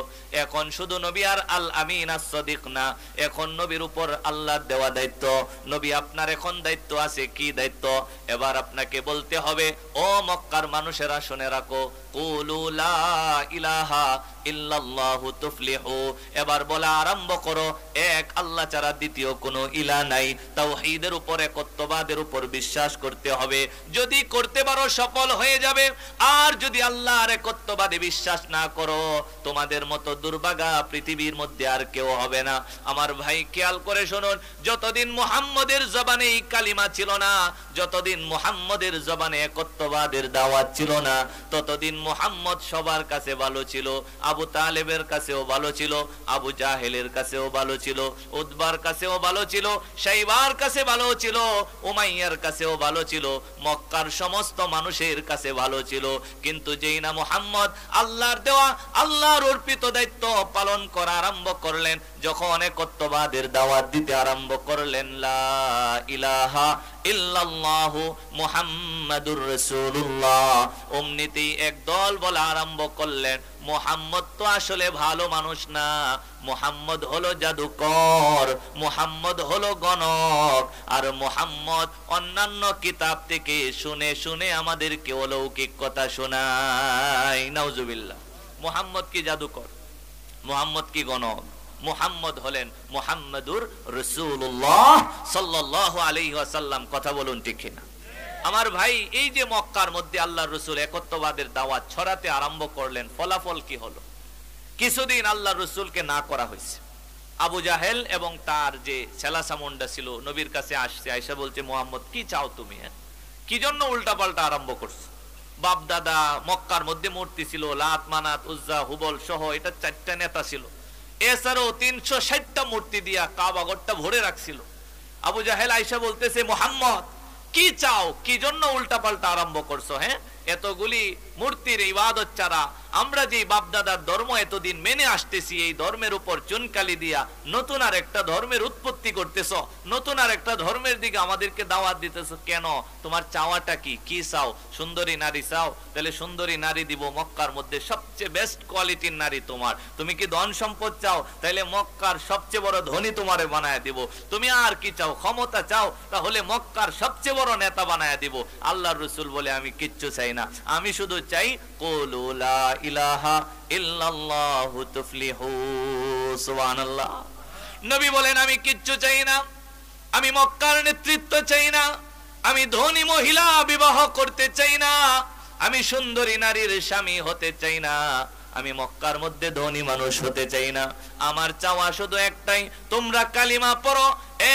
এখন শুধু নবী আর আল আমিন as-সাদিক না, এখন নবীর উপর আল্লাহর দেওয়া দায়িত্ব। নবী আপনার এখন দায়িত্ব আছে। কি দায়িত্ব? এবার আপনাকে বলতে হবে, ও মক্কার মানুষেরা শুনে রাখো, কুলু লা ইলাহা ইল্লাল্লাহু তুফলিহু। এবার বলা আরম্ভ করো, এক আল্লাহ ছাড়া দ্বিতীয় কোনো ইলাহ নাই। তাওহীদের উপর, একত্ববাদের উপর বিশ্বাস করতে হবে। যদি করতে পারো সফল হয়ে যাবে। আর যদি আল্লাহর একত্ববাদে বিশ্বাস না করো, তোমাদের মতো দুর্ভাগা পৃথিবীর মধ্যে আর কেউ হবে না। আমার ভাই খেয়াল করে শুনুন, যতদিন মুহাম্মদের জবানে এই কালিমা ছিল না, যতদিন মুহাম্মদের জবানে একত্ববাদের দাওয়াত ছিল না, ততদিন মুহাম্মদ সবার কাছে ভালো ছিল। আবু তালেবের কাছেও ভালো ছিল, আবু জাহেলের কাছেও ভালো ছিল, উতবার কাছেও ভালো ছিল, শাইবার কাছে ভালো ছিল, উমাইয়ার কাছেও ভালো ছিল, মক্কার সমস্ত মানুষের কাছে ভালো ছিল। কিন্তু যেই না মুহাম্মদ আল্লাহর দেওয়া, আল্লাহর অর্পিত দায়িত্ব পালন করা আরম্ভ করলেন, যখন একত্ববাদের দাওয়াত দিতে আরম্ভ করলেন, লা ইলাহা ইল্লাল্লাহু মুহাম্মাদুর রাসূলুল্লাহ, অমনিতেই একদল বলা আরম্ভ করলেন, মুহাম্মদ তো আসলে ভালো মানুষ না, মুহাম্মদ হলো জাদুকর, মুহাম্মদ হলো গণক, আর মুহাম্মদ অন্যান্য কিতাব থেকে শুনে শুনে আমাদেরকে অলৌকিক কথা শোনায়। নাউজুবিল্লাহ। মুহাম্মদ কি জাদুকর? মুহাম্মদ কি গণক? মুহাম্মদ হলেন মুহাম্মাদুর রাসূলুল্লাহ সাল্লাল্লাহু আলাইহি ওয়াসাল্লাম। কথা বলুন ঠিক কিনা? আমার ভাই, এই যে মক্কার মধ্যে আল্লাহর রাসূল একত্ববাদের দাওয়াত ছড়াতে আরম্ভ করলেন, ফলাফল কি হলো? কিছুদিন আল্লাহর রাসূলকে না করা হয়েছে। আবু জাহেল এবং তার যে ছেলাসামুন্ডা ছিল নবীর কাছে আসছে, আয়েশা বলছে, মুহাম্মদ কি চাও তুমি? কি জন্য উল্টাপাল্টা আরম্ভ করছো? বাপ দাদা মক্কার মধ্যে মূর্তি ছিল, লাত মানাত উজ্জা হুবল সহ, এটা 4টা নেতা ছিল। এছাড়াও 360টা মূর্তি দিয়া কাবা ঘরটা ভরে রাখছিল। আবু জাহেল আয়েশা বলতেছে, মুহাম্মদ কি চাও? কি জন্য উল্টাপাল্টা আরম্ভ করছো? হ্যাঁ, এতগুলি মূর্তির ইবাদত ছাড়া আমরা যে বাপদাদার ধর্ম এতদিন মেনে আসতেছি, এই ধর্মের উপর চুনকালি দিয়া নতুন আর একটা ধর্মের উৎপত্তি করতেছ, নতুন আর একটা ধর্মের দিকে আমাদেরকে দাওয়াত দিতেছ কেন? তোমার চাওয়াটা কি? কি চাও? সুন্দরী নারী চাও? তাহলে সুন্দরী নারী দিব। মক্কার মধ্যে সবচেয়ে বেস্ট কোয়ালিটির নারী তোমার। তুমি কি ধন সম্পদ চাও? তাহলে মক্কার সবচেয়ে বড় ধনী তোমারে বানায় দিব। তুমি আর কি চাও? ক্ষমতা চাও? তাহলে মক্কার সবচেয়ে বড় নেতা বানায় দিব। আল্লাহর রাসূল বলে, আমি কিচ্ছু চাই না, আমি শুধু চাই কুলু লা ইলাহা ইল্লাল্লাহু তুফলিহু। সুবহানাল্লাহ। নবী বলেন, আমি কিচ্ছু চাই না, আমি মক্কার নেতৃত্ব চাই না, আমি ধনী মহিলা বিবাহ করতে চাই না, আমি সুন্দরী নারীর স্বামী হতে চাই না, আমি মক্কার মধ্যে ধনী মানুষ হতে চাই না। আমার চাওয়া শুধু একটাই, তোমরা কালিমা পড়ো,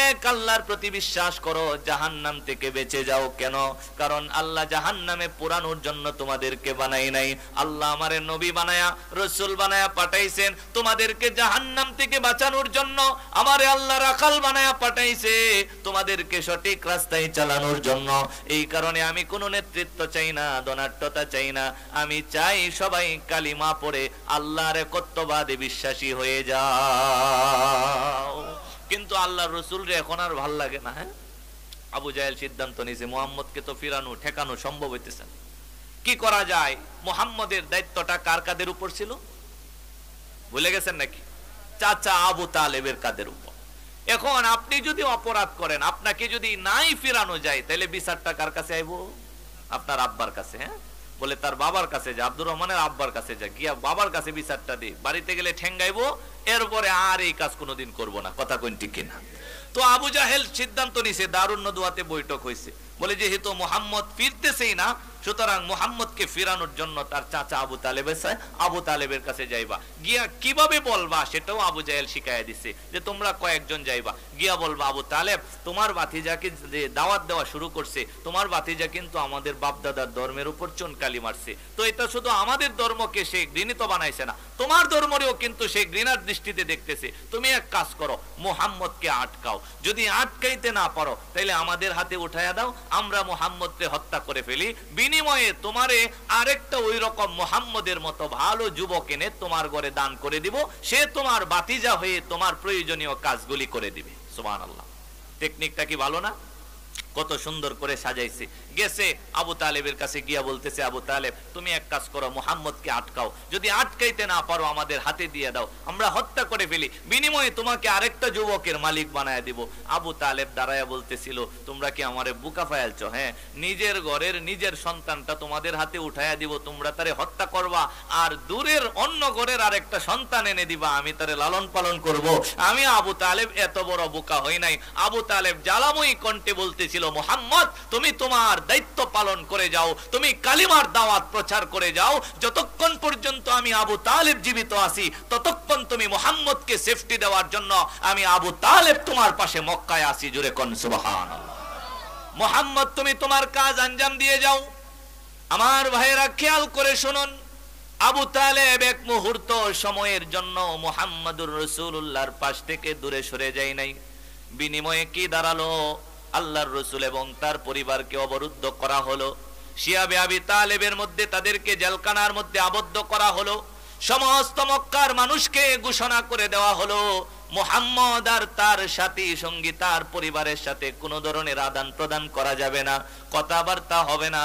এক আল্লাহর প্রতি বিশ্বাস করো, জাহান্নাম থেকে বেঁচে যাও। কেন? কারণ আল্লাহ জাহান্নামে পোড়ানোর জন্য তোমাদেরকে বানাই নাই। আল্লাহ আমারে নবী বানায়া, রাসূল বানায়া পাঠাইছেন তোমাদেরকে জাহান্নাম থেকে বাঁচানোর জন্য। আমারে আল্লাহ রাখাল বানায়া পাঠাইছে তোমাদেরকে সঠিক রাস্তায় চালানোর জন্য। এই কারণে আমি কোনো নেতৃত্ব চাই না, ধনাঢ্যতা চাই না, আমি চাই সবাই কালিমা পড়ে আল্লাহর একত্ববাদে বিশ্বাসী হয়ে যাও। কিন্তু আল্লাহর রাসূলরে এখন আর ভাল লাগে না। হ্যাঁ, আবু জাহেল সিদ্ধান্ত নিয়েছে, মুহাম্মদকে তো ফিরানো ঠেকানো সম্ভব হইতেছে না, কি করা যায়? মুহাম্মদের দায়িত্বটা কার কাদের উপর ছিল? ভুলে গেছেন নাকি? চাচা আবু তালেবের কাদের উপর। এখন আপনি যদি অপরাধ করেন, আপনাকে যদি নাই ফিরানো যায়, তাহলে বিচারটা কার কাছে আইবো? আপনার আব্বার কাছে। হ্যাঁ, বলে তার বাবার কাছে যা, আব্দুর রহমানের আব্বার কাছে যা, গিয়া বাবার কাছে বিচারটা দি, বাড়িতে গেলে ঠেঙ্গাইবো, এরপরে আর এই কাজ কোনোদিন করব না। কথা কোন ঠিক কিনা? তো আবু জাহেল সিদ্ধান্ত নিছে, দারুন নদওয়াতে বৈঠক হয়েছে, বলে যেহেতু মুহাম্মদ ফিরতেছেই না, সুতরাং মুহাম্মদকে ফিরানোর জন্য তার চাচা আবু তালেবের কাছে যাইবা। গিয়া কিভাবে বলবা সেটাও আবু জাহেল শিখাইয়া দিছে, যে তোমরা কয়েকজন যাইবা, গিয়া বলবা, আবু তালেব তোমার ভাতিজাকে যে দাওয়াত দেওয়া শুরু করছে, তোমার ভাতিজা কিন্তু আমাদের বাপদাদার ধর্মের উপর চুনকালি মারছে, তো এটা শুধু আমাদের ধর্মকে সে ঘৃণিত বানাইছে না, তোমার ধর্মেও কিন্তু সে ঘৃণার দৃষ্টিতে দেখতেছে। তুমি এক কাজ করো, মুহাম্মদকে আটকাও, যদি আটকাইতে না পারো তাহলে আমাদের হাতে উঠাইয়া দাও, আমরা মুহাম্মদকে হত্যা করে ফেলি, বিনিময়ে তোমারে আরেকটা ওই রকম মুহাম্মদের মতো ভালো যুবক এনে তোমার ঘরে দান করে দিব, সে তোমার বাতিজা হয়ে তোমার প্রয়োজনীয় কাজগুলি করে দিবে। সুবহানাল্লাহ, টেকনিকটা কি ভালো না? কত সুন্দর করে সাজাইছে। গেছে আবু তালেবের কাছে গিয়া বলতেছে, আবু তালেব তুমি এক কাজ করো, মুহাম্মদকে আটকাও, যদি আটকাইতে না পারো আমাদের হাতে দিয়ে দাও, আমরা হত্যা করে ফেলি, বিনিময়ে তোমাকে আরেকটা যুবকের মালিক বানায় দিব। আবু তালেব দাঁড়ায়া বলতেছিল, তোমরা কি আমারে বুকা ফায়ালছো? হ্যাঁ, নিজের ঘরের নিজের সন্তানটা তোমাদের হাতে উঠাইয়া দিব, তোমরা তারে হত্যা করবা, আর দূরের অন্য ঘরের আরেকটা সন্তান এনে দিবা, আমি তারে লালন পালন করব। আমি আবু তালেব এত বড় বোকা হই নাই। আবু তালেব জ্বালাময়ী কণ্ঠে বলতেছিল, মুহাম্মদ তুমি তোমার দায়িত্ব পালন করে যাও, তুমি কালিমার দাওয়াত প্রচার করে যাও, যতক্ষণ পর্যন্ত আমি আবু তালেব জীবিত আছি ততক্ষণ তুমি মুহাম্মদকে সেফটি দেওয়ার জন্য আমি আবু তালেব তোমার পাশে মক্কায় আছি। জোরে কোন সুবহানাল্লাহ। মুহাম্মদ তুমি তোমার কাজ আঞ্জাম দিয়ে যাও। আমার ভাইয়েরা খেয়াল করে শুনুন, আবু তালেব এক মুহূর্ত সময়ের জন্য মুহাম্মদুর রাসূলুল্লাহর পাশ থেকে দূরে সরে যায় নাই। বিনিময়ে কি দাঁড়ালো? আল্লাহর রাসূল এবং তার পরিবারকে অবরুদ্ধ করা হলো, শিয়াবে আবি তালেবের মধ্যে তাদেরকে জেলখানার মধ্যে আবদ্ধ করা হলো। সমস্ত মক্কার মানুষকে ঘোষণা করে দেওয়া হলো, মুহাম্মদ আর তার সাথী সঙ্গী তার পরিবারের সাথে কোনো ধরনের আদান প্রদান করা যাবে না, কথাবার্তা হবে না,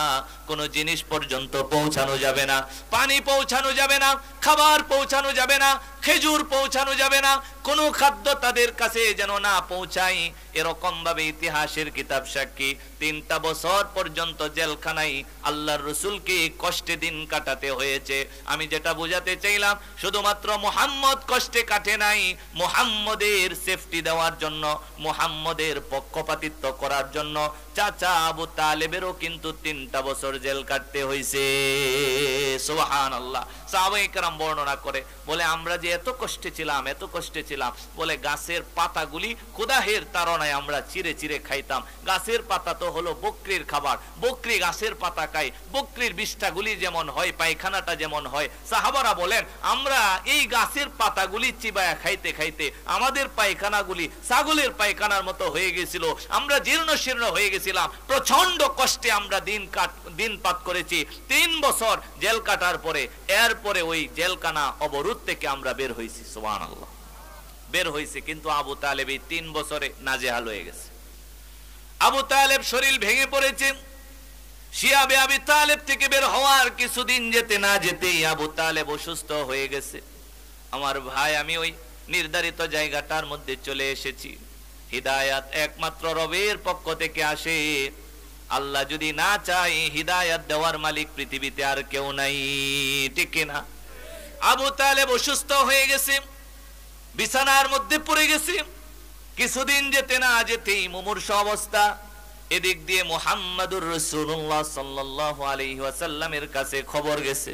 কোনো জিনিস পর্যন্ত পৌঁছানো যাবে না, পানি পৌঁছানো যাবে না, খাবার পৌঁছানো যাবে না, খেজুর পৌঁছানো যাবে না, কোনো খাদ্য তাদের কাছে যেন না পৌঁছায়। এরকম ভাবে ইতিহাসের কিতাব সাক্ষী 3টা বছর পর্যন্ত জেলখানায় আল্লাহর রাসূলকে কষ্টে দিন কাটাতে হয়েছে। আমি যেটা বোঝাতে চাইলাম, শুধুমাত্র মুহাম্মদ কষ্টে কাটে নাই, মুহাম্মদের সেফটি দেওয়ার জন্য, মুহাম্মদের পক্ষপাতিত্ব করার জন্য চাচা আবু তালেবেরও কিন্তু 3টা বছর জেল কাটতে হয়েছে। সুবহানাল্লাহ। সাহাবায়ে কেরাম বর্ণনা করে বলে, আমরা যে এত কষ্টে ছিলাম, এত কষ্টে ছিলাম, বলে গাছের পাতাগুলি খোদাহের তাড়নায় আমরা চিরে চিরে খাইতাম। গাছের পাতা তো হলো বকরির খাবার, বকরি গাছের পাতা খায়, বকরির বিষ্ঠাগুলি যেমন হয়, পায়খানাটা যেমন হয়, সাহাবারা বলেন আমরা এই গাছের পাতাগুলি চিবায়া খাইতে খাইতে আমাদের পায়খানাগুলি ছাগলের পায়খানার মতো হয়ে গেছিল, আমরা জীর্ণ শীর্ণ হয়ে গেছিলাম, প্রচন্ড কষ্টে আমরা দিন পাত করেছি। 3 বছর জেল কাটার পরে, এরপরে ওই জেলখানা অবরোধ থেকে আমরা বের হয়েছি। সুবহানাল্লাহ, বের হয়েছে। কিন্তু আবু তালেব এই 3 বছরে নাজেহাল হয়ে গেছে। আবু তালেব শরীর ভেঙে পড়েছে। শিয়াবে আবি তালেব থেকে বের হওয়ার কিছুদিন যেতে না যেতেই আবু তালেব অসুস্থ হয়ে গেছে। আমার ভাই, আমি ওই নির্ধারিত জায়গাটার মধ্যে চলে এসেছি। হিদায়াত একমাত্র রবের পক্ষ থেকে আসে। আল্লাহ যদি না চায়, হিদায়াত দেওয়ার মালিক পৃথিবীতে আর কেউ নাই, ঠিক কিনা? আবু তালেব অসুস্থ হয়ে গেছে, বিছানার মধ্যে পড়ে গেছে। কিছুদিন যেতে না যেতেই মুমূর্ষু অবস্থা। এদিক দিয়ে মুহাম্মাদুর রাসূলুল্লাহ সাল্লাল্লাহু আলাইহি ওয়াসাল্লামের কাছে খবর গেছে,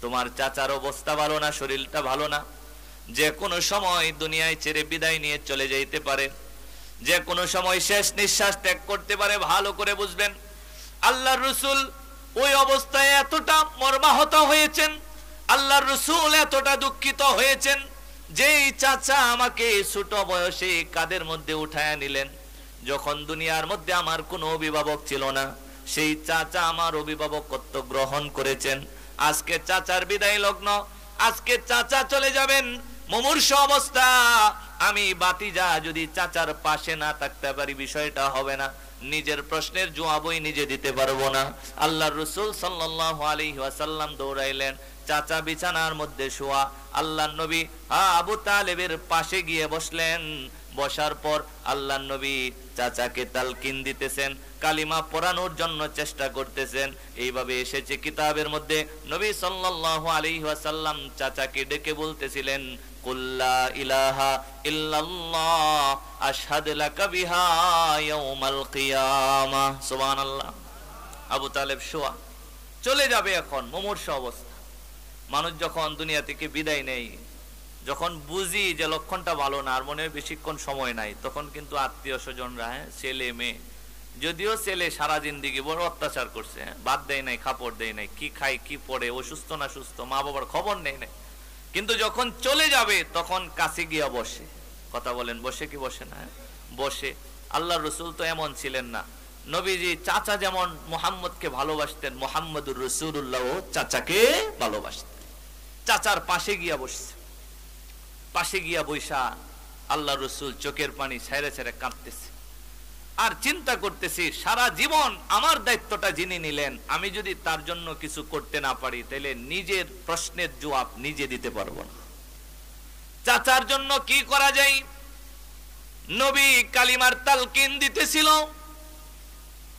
তোমার চাচার অবস্থা ভালো না, শরীরটা ভালো না, যে কোনো সময় দুনিয়ায় ছেড়ে বিদায় নিয়ে চলে যাইতে পারে, যে কোনো সময় শেষ নিঃশ্বাস ত্যাগ করতে পারে। ভালো করে বুঝবেন, আল্লাহর রাসূল ওই অবস্থায় এতটা মর্মাহত হয়েছেন, আল্লাহর রাসূল এতটা দুঃখিত হয়েছেন, যেই চাচা আমাকে ছোট বয়সে কাদের মধ্যে উঠায় নিলেন, যখন দুনিয়ার মধ্যে আমার কোনো অভিভাবক ছিল না, সেই চাচা আমার অভিভাবকত্ব গ্রহণ করেছেন। আজকে চাচার বিদায় লগ্ন, আজকে চাচা চলে যাবেন, মুমূর্ষু অবস্থা। আমি বাতিজা যদি চাচার পাশে না থাকতে পারি, বিষয়টা হবে না। নিজের প্রশ্নের জবাবই নিজে দিতে পারবো না। আল্লাহর রাসূল সাল্লাল্লাহু আলাইহি ওয়াসাল্লাম দৌড়াইলেন, চাচা বিছানার মধ্যে শোয়া। আল্লাহর নবী আবু তালেবের পাশে গিয়ে বসলেন। বসার পর আল্লাহর নবী চাচাকে তালকিন দিতেছেন, কালিমা পড়ানোর জন্য চেষ্টা করতেছেন। এইভাবে এসেছে কিতাবের মধ্যে, নবী সাল্লাল্লাহু আলাইহি ওয়াসাল্লাম চাচাকে ডেকে বলতেছিলেন, কুল্লা ইলাহা ইল্লাল্লাহ আশহাদু লাকা বিহা ইয়াউমাল কিয়ামাহ। সুবহানাল্লাহ। আবু তালেব শোয়া, চলে যাবে এখন, মুমূর্ষু অবস্থা। মানুষ যখন দুনিয়া থেকে বিদায় নেই, যখন বুঝি যে লক্ষণটা ভালো না, আর মনে বেশিক্ষণ সময় নাই, তখন কিন্তু আত্মীয় স্বজনরা, ছেলে মেয়ে, যদিও ছেলে সারা জিন্দিগি বড় অত্যাচার করছে, বাদ দেয় নাই, খাপড় দেয় নাই, কি খায় কি পড়ে, অসুস্থ না সুস্থ, মা বাবার খবর নেই নাই, কিন্তু যখন চলে যাবে তখন কাছে গিয়া বসে। কথা বলেন, বসে কি বসে না? বসে। আল্লাহ রসুল তো এমন ছিলেন না। নবীজি চাচা যেমন মুহাম্মদকে ভালোবাসতেন, মুহাম্মদুর রাসূলুল্লাহ চাচাকে ভালোবাসতেন। চাচার পাশে গিয়া বসছে। পাশে গিয়া বৈশা আল্লাহ রসুল চোখের পানি ছেড়ে ছেড়ে কাঁদতেছে আর চিন্তা করতেছি, সারা জীবন আমার দায়িত্বটা যিনি নিলেন, আমি যদি তার জন্য কিছু করতে না পারি তাহলে নিজের প্রশ্নের জবাব নিজে দিতে পারবো না। চাচার জন্য কি করা যায়? নবী কালিমার তালকিন দিতেছিল।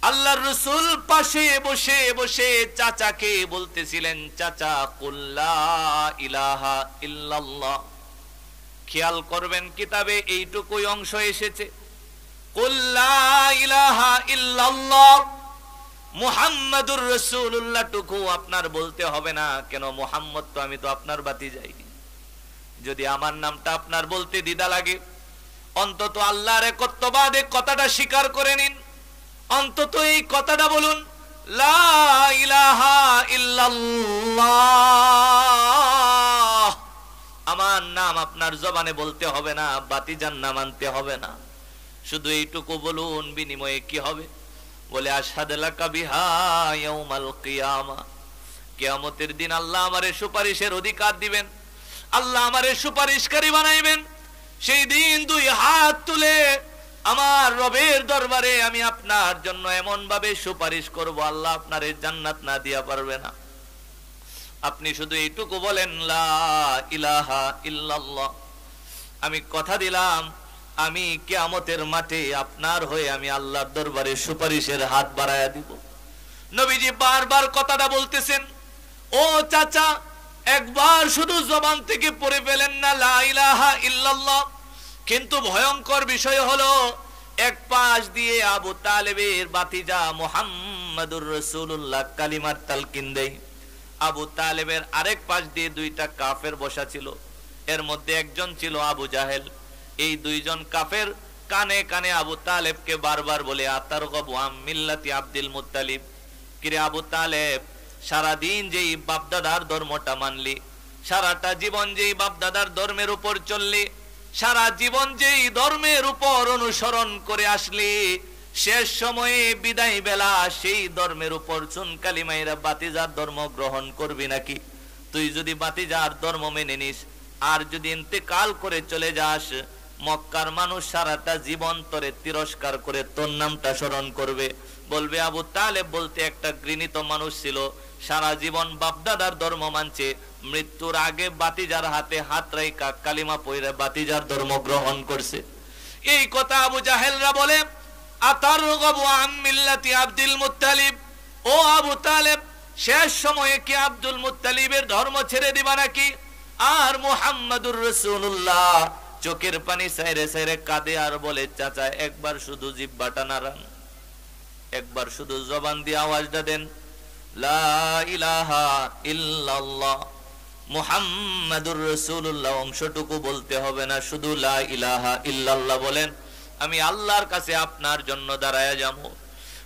আল্লাহর রাসূল পাশে বসে বসে চাচাকে বলতেছিলেন, চাচা কুল লা ইলাহা ইল্লাল্লাহ। খেয়াল করবেন কিতাবে এইটুকুই অংশ এসেছে, কুল লা ইলাহা ইল্লাল্লাহ। মুহাম্মাদুর রাসূলুল্লাহ টুকু আপনার বলতে হবে না কেন? মুহাম্মদ তো আমি তো আপনার ভাতিজাই। যদি আমার নামটা আপনার বলতে দ্বিধা লাগে, অন্তত আল্লাহর একত্ববাদে কথাটা স্বীকার করে নিন। অন্তত এই কথাটা বলুন, লা ইলাহা ইল্লাল্লাহ। আমার নাম আপনার জবানে বলতে হবে না, ভাতিজার নাম আনতে হবে না, শুধু এইটুকু বলুন। বিনিময়ে কি হবে? বলে আশহাদু লাকা বিহা ইয়াউমাল কিয়ামা। কিয়ামতের দিন আল্লাহ আমারে সুপারিশের অধিকার দিবেন, আল্লাহ আমারে সুপারিশকারী বানাইবেন। সেই দিন দুই হাত তুলে আমার রবের দরবারে আমি আপনার জন্য এমন ভাবে সুপারিশ করব, আল্লাহ আপনারে জান্নাত না দিয়া পারবে না। আপনি শুধু এইটুকু বলেন, লা ইলাহা ইল্লাল্লাহ। আমি কথা দিলাম, আমি কিয়ামতের মাঠে আপনার হয়ে আমি আল্লাহর দরবারে সুপারিশের হাত বাড়ায়া দিব। নবীজি বারবার কথাটা বলতেছেন। ও চাচা, একবার শুধু জবান থেকে পড়ে ফেলেন না লা ইলাহা ইল্লাল্লাহ। কিন্তু ভয়ঙ্কর বিষয় হলো, এক পাশ দিয়ে আবু তালেবের ভাতিজা মুহাম্মাদুর রাসূলুল্লাহ কালিমার তালকিন দেয়। আবু তালেবের আরেক পাশ দিয়ে দুইটা কাফের বসা ছিল। এর মধ্যে একজন ছিল আবু জাহেল। এই দুইজন কাফের কানে কানে আবু তালেবকে বারবার বলে, আতারগাবু আম মিল্লাতি আব্দুল মুত্তালিব। কিরে আবু তালেব, সারাদিন যেই বাপদাদার ধর্মটা মানলি, সারাটা জীবন যেই বাপদাদার ধর্মের উপর চললি, সারা জীবন যেই ধর্মের উপর অনুসরণ করে আসলি, শেষ সময়ে বিদায় বেলা সেই ধর্মের উপর চুন কালিমাইরা বাতিজার ধর্ম গ্রহণ করবি নাকি? তুই যদি বাতিজার ধর্ম মেনে নিস আর যদি ইন্তেকাল করে চলে যাস, মক্কার মানুষ সারাটা জীবন তোরে তিরস্কার করে তোর নামটা স্মরণ করবে, বলবে আবু তালেব বলতে একটা ঘৃণিত মানুষ ছিল, সারা জীবন বাপদাদার ধর্ম মানছে, মৃত্যুর আগে বাতিজার হাতে হাত রাইকা কালিমা পয়রা বাতিজার ধর্ম গ্রহণ করছে। এই কথা আবু জাহেলরা বলে, আতারগাবু আম মিল্লাতি আব্দুল মুত্তালিব। ও আবু তালেব, শেষ সময়ে কি আব্দুল মুত্তালিবের ধর্ম ছেড়ে দিবা নাকি? আর মুহাম্মাদুর রাসূলুল্লাহ চোখের পানি সাইরে সাইরে কাঁদে আর বলে, চাচা একবার শুধু জিহ্বাটা নাড়ান, একবার শুধু জবান দিয়ে আওয়াজটা দেন, লা ইলাহা ইল্লাল্লাহ মুহাম্মাদুর রাসূলুল্লাহ। অংশটুকু বলতে হবে না, শুধু লা ইলাহা ইল্লাল্লাহ বলেন, আমি আল্লাহর কাছে আপনার জন্য দাঁড়ায়া যাবো।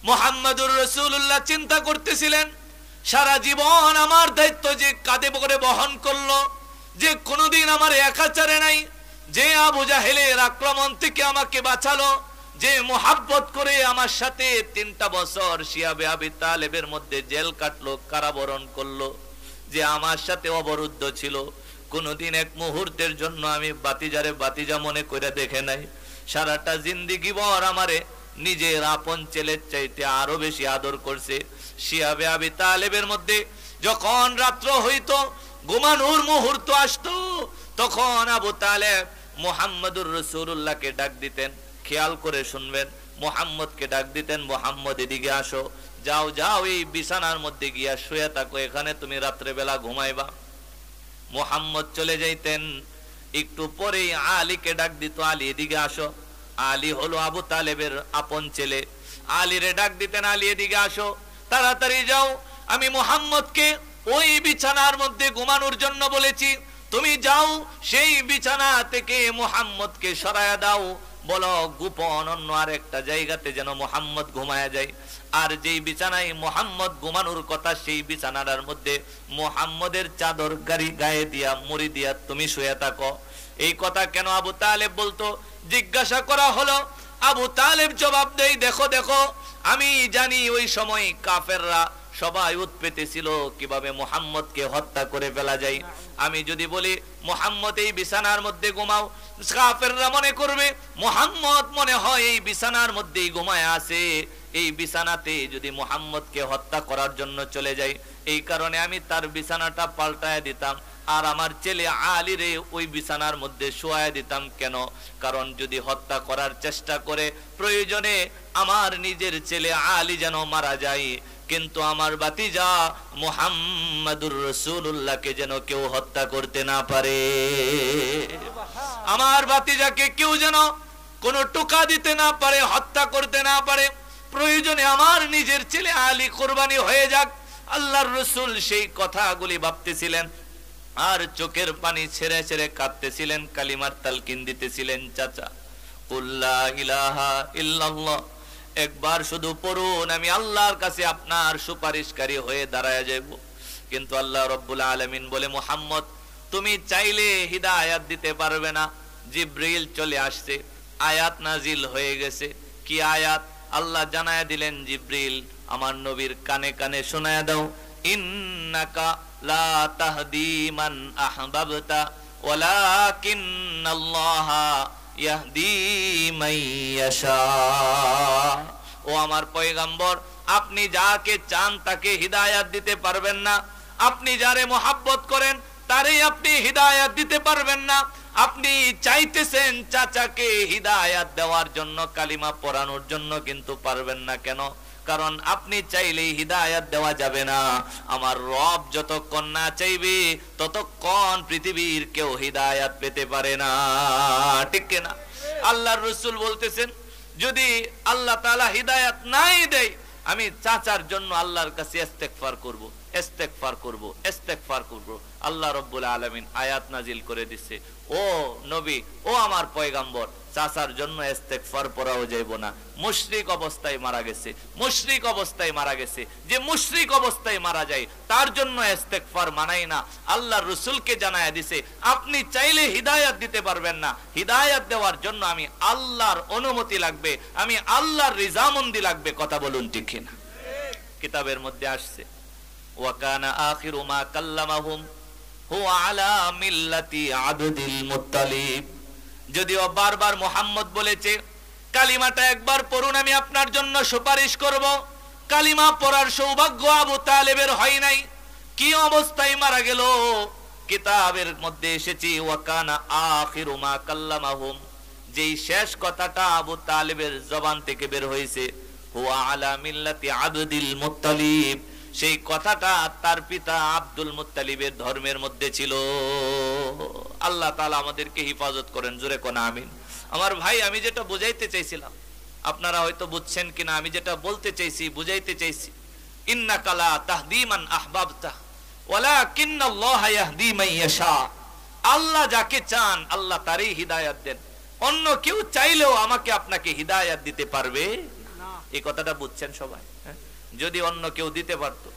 মুহাম্মাদুর রাসূলুল্লাহ চিন্তা করতেছিলেন, সারা জীবন আমার দায়িত্ব যে কাঁধে করে বহন করলো, যে কোনোদিন আমার একা ছাড়ে নাই, যে আবু জাহেলের আক্রমণ থেকে আমাকে বাঁচালো, যে মোহাব্বত করে আমার সাথে 3টা বছর শিয়াবে আবি তালেবের মধ্যে জেল কাটলো, কারাবরণ করলো, যে আমার সাথে অবরুদ্ধ ছিল, কোনোদিন এক মুহূর্তের জন্য আমি বাতিজারে বাতিজা মনে করে দেখে নাই, সারাটা জিন্দেগি ভর আমারে নিজের আপন ছেলের চাইতে আরো বেশি আদর করছে। শিয়াবে আবি তালেবের মধ্যে যখন রাত্র হইতো, ঘুমানোর মুহূর্ত আসতো, তখন আবু তালেব মুহাম্মাদুর রাসূলুল্লাহকে ডাক দিতেন। খেয়াল করে শুনবেন, মুহাম্মদকে ডাক দিতেন, মুহাম্মদ এদিকে আসো, যাও যাও এই বিছানার মধ্যে গিয়া শুয়ে থাকো, এখানে তুমি রাত্রে বেলা ঘুমাইবা। মুহাম্মদ চলে যাইতেন। একটু পরেই আলীকে ডাক দিত, আলী এদিকে আসো। আলী হলো আবু তালেবের আপন ছেলে। আলীরে ডাক দিতেন, আলী এদিকে আসো, তাড়াতাড়ি যাও, আমি মুহাম্মদকে ওই বিছানার মধ্যে ঘুমানোর জন্য বলেছি, তুমি যাও সেই বিছানা থেকে মুহাম্মদকে সরায়া দাও, বলো গোপন অন্য আরেকটা জায়গাতে যেন মুহাম্মদ ঘুমায়া যায়। আর যেই বিছানায় মুহাম্মদ ঘুমানোর কথা সেই বিছানাটার মধ্যে মুহাম্মদের চাদর গায়ে দিয়া মুড়ি দিয়া তুমি শুয়ে থাকো। এই কথা কেন আবু তালেব বলতো? জিজ্ঞাসা করা হলো, আবু তালেব জবাব দেই, দেখো দেখো আমি জানি ওই সময় কাফেররা সবাই উৎপেতে ছিল কিভাবে মুহাম্মদকে হত্যা করে ফেলা যায়। আমি যদি বলি মুহাম্মদ এই বিছানার মধ্যে ঘুমাও, কাফেররা মনে করবে মুহাম্মদ মনে হয় এই বিছানার মধ্যেই ঘুমায় আছে, এই বিছানাতে যদি মুহাম্মদকে হত্যা করার জন্য চলে যায়। এই কারণে আমি তার বিছানাটা পাল্টায় দিতাম আর আমার ছেলে আলীরে ওই বিছানার মধ্যে শোয়ায় দিতাম। কেন? কারণ যদি হত্যা করার চেষ্টা করে প্রয়োজনে আমার নিজের ছেলে আলী যেন মারা যায়, কিন্তু আমার ভাতিজা মুহাম্মাদুর রাসূলুল্লাহকে যেন কেউ হত্যা করতে না পারে। আমার ভাতিজাকে কেউ যেন কোনো টোকা দিতে না পারে, হত্যা করতে না পারে। প্রয়োজনে আমার নিজের ছেলে আলী কুরবানি হয়ে যাক। আল্লাহর রাসূল সেই কথাগুলি ভাবতেছিলেন আর চোখের পানি ছেড়ে ছেড়ে কাঁদতেছিলেন, কালিমার তালকিন দিতেছিলেন। চাচা কুল লা ইলাহা ইল্লাল্লাহ, একবার শুধু পড়ুন, আমি আল্লাহর কাছে আপনার সুপারিশকারী হয়ে দাঁড়ায় যাব। কিন্তু আল্লাহ রাব্বুল আলামিন বলে, মুহাম্মদ তুমি চাইলে হিদায়াত দিতে পারবে না। জিবরিল চলে আসছে, আয়াত নাজিল হয়ে গেছে। কি আয়াত? আল্লাহ জানায়া দিলেন, জিবরিল আমার নবীর কানে কানে শোনায়া দাও, ইন্নাকা লা তাহদি মান আহবাবতা ওয়ালাকিন্নাল্লাহা ইয়াহদি মান ইয়াশা। ও আমার পয়গম্বর, আপনি যাকে চান তাকে হিদায়াত দিতে পারবেন না। আপনি যারে মোহাব্বত করেন তারই আপনি হিদায়াত দিতে পারবেন না। আপনি চাইতেছেন চাচাকে হিদায়াত দেওয়ার জন্য, কালিমা পড়ানোর জন্য, কিন্তু পারবেন না। কেন? কারণ আপনি চাইলেই হিদায়াত দেওয়া যাবে না। আমার রব যতক্ষণ না চাইবে ততক্ষণ পৃথিবীর কেউ হিদায়াত পেতে পারে না। ঠিক কিনা? আল্লাহর রাসূল বলতেছেন, যদি আল্লাহ তাআলা হিদায়াত নাই দেয়, আমি চাচার জন্য আল্লাহর কাছে ইস্তেগফার করব, ইস্তেগফার করব, ইস্তেগফার করব। আল্লাহ রাব্বুল আলামিন আয়াত নাজিল করে দিচ্ছে, ও নবী, ও আমার পয়গম্বর, চাচার জন্য ইস্তেগফার পড়াও যাইব না। মুশরিক অবস্থায় মারা গেছে, মুশরিক অবস্থায় মারা গেছে। যে মুশরিক অবস্থায় মারা যায় তার জন্য ইস্তেগফার মানাই না। আল্লাহর রাসূলকে জানায়া দিছে, আপনি চাইলে হিদায়াত দিতে পারবেন না। হিদায়াত দেওয়ার জন্য আমি আল্লাহর অনুমতি লাগবে, আমি আল্লাহর রিজামন্দি লাগবে। কথা বলুন ঠিক কিনা? কিতাবের মধ্যে আসছে, ওয়া কানা আখিরু মা কাল্লামাহুম হুয়া আলা মিল্লাতি আবদিল মুত্তালিব। যদিও বারবার মুহাম্মদ বলেছে, কালিমাটা একবার পড়ুন, আমি আপনার জন্য সুপারিশ করব। কালিমা পড়ার সৌভাগ্য আবু তালেবের হয় নাই। কি অবস্থায় মারা গেল? কিতাবের মধ্যে এসেছে, ওয়া কানা আখিরু মা কাল্লামাহুম, যেই শেষ কথাটা আবু তালেবের জবান থেকে বের হয়েছে, হুয়া আলা মিল্লাতি আবদিল মুত্তালিব, সেই কথাটা তার পিতা আব্দুল মুত্তালিবের ধর্মের মধ্যে ছিল। আল্লাহ তাআলা আমাদেরকে হিফাজত করেন, জোরে কোন আমিন। আমার ভাই, আমি যেটা বুঝাইতে চাইছিলাম, আপনারা হয়তো বুঝছেন কিনা, আমি যেটা বলতে চাইছি, বুঝাইতে চাইছি, ইন্নাকা লা তাহদি মান আহবাবতা ওয়ালাকিন্নাল্লাহা ইয়াহদি মান ইয়াশা। আল্লাহ যাকে চান আল্লাহ তারই হিদায়াত দেন। অন্য কেউ চাইলেও আমাকে আপনাকে হিদায়াত দিতে পারবে না। এই কথাটা বুঝছেন সবাই? যদি অন্য কেউ দিতে পারতো,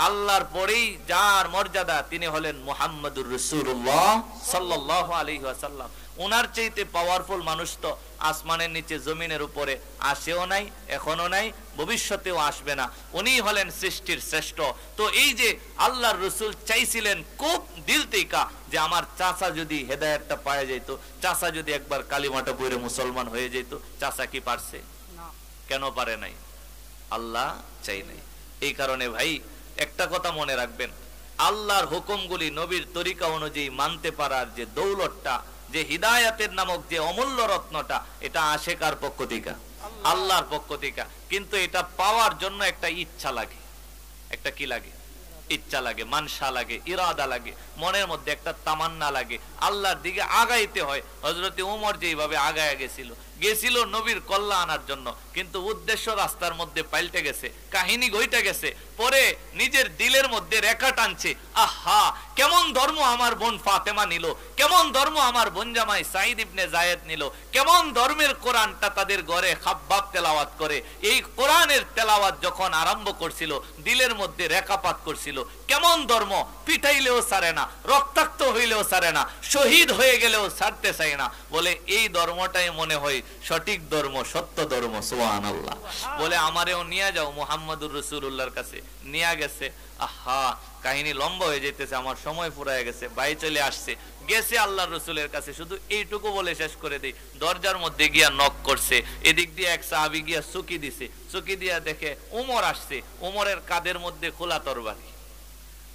আল্লাহর পরেই যার মর্যাদা তিনি হলেন মুহাম্মাদুর রাসূলুল্লাহ সাল্লাল্লাহু আলাইহি ওয়াসাল্লাম। ওনার চাইতে পাওয়ারফুল মানুষ তো আসমানের নিচে জমিনের উপরে আসেও নাই, এখনো নাই, ভবিষ্যতেও আসবে না। উনি হলেন সৃষ্টির শ্রেষ্ঠ। তো এই যে আল্লাহর রাসূল চাইছিলেন খুব দিল থেকে যে আমার চাচা যদি হেদায়েতটা পাওয়া যেত, চাচা যদি একবার কালিমাটা পড়ে মুসলমান হয়ে যেত। চাচা কি পারছে? না। কেন পারে নাই? আল্লাহ চাই নাই। এই কারণে ভাই একটা কথা মনে রাখবেন, আল্লাহর হুকুমগুলি নবীর তরিকা অনুযায়ী মানতে পারার যে দৌলতটা, যে হিদায়াতের নামক যে অমূল্য রত্নটা, এটা আসে কার পক্ষ থেকে? আল্লাহর পক্ষ থেকে। কিন্তু এটা পাওয়ার জন্য একটা ইচ্ছা লাগে। একটা কি লাগে? ইচ্ছা লাগে, মানসা লাগে, ইরাদা লাগে, মনের মধ্যে একটা তামান্না লাগে, আল্লাহর দিকে আগাইতে হয়। হযরত ওমর যেভাবে আগায়া গেছিল, গেছিল নবীর কল্যাণ আনার জন্য, কিন্তু উদ্দেশ্য রাস্তার মধ্যে পাল্টে গেছে, কাহিনী ঘটে গেছে। পরে নিজের দিলের মধ্যে রেখা টানছে, আহা কেমন ধর্ম আমার বোন ফাতেমা নিল, কেমন ধর্ম আমার বোন জামাই সাঈদ ইবনে যায়েদ নিল, কেমন ধর্মের কোরআনটা তাদের ঘরে খাব্বাব তেলাওয়াত করে। এই কোরআনের তেলাওয়াত যখন আরম্ভ করছিল, দিলের মধ্যে রেখাপাত করছিল, কেমন ধর্ম, পিটাইলেও ছাড়ে না, রক্তাক্ত হইলেও ছাড়ে না, শহীদ হয়ে গেলেও ছাড়তে চাই না। বলে এই ধর্মটাই মনে হয় সঠিক ধর্ম, সত্য ধর্ম। সুবহানাল্লাহ। বলে আমারেও নিয়ে যাও মুহাম্মদুর রাসূলুল্লাহর কাছে। নিয়ে গেছে। আহা কাহিনী লম্বা হয়ে যেতেছে, আমার সময় ফুরায় গেছে। ভাই চলে আসছে, গেছে আল্লাহর রাসূলের কাছে। শুধু এইটুকু বলে শেষ করে দেই, দরজার মধ্যে গিয়া নক করছে। এদিক দিয়ে এক সাহাবী গিয়া চুকি দিছে, চুকি দিয়া দেখে ওমর আসছে। ওমরের কাঁধের মধ্যে খোলা তরবারি,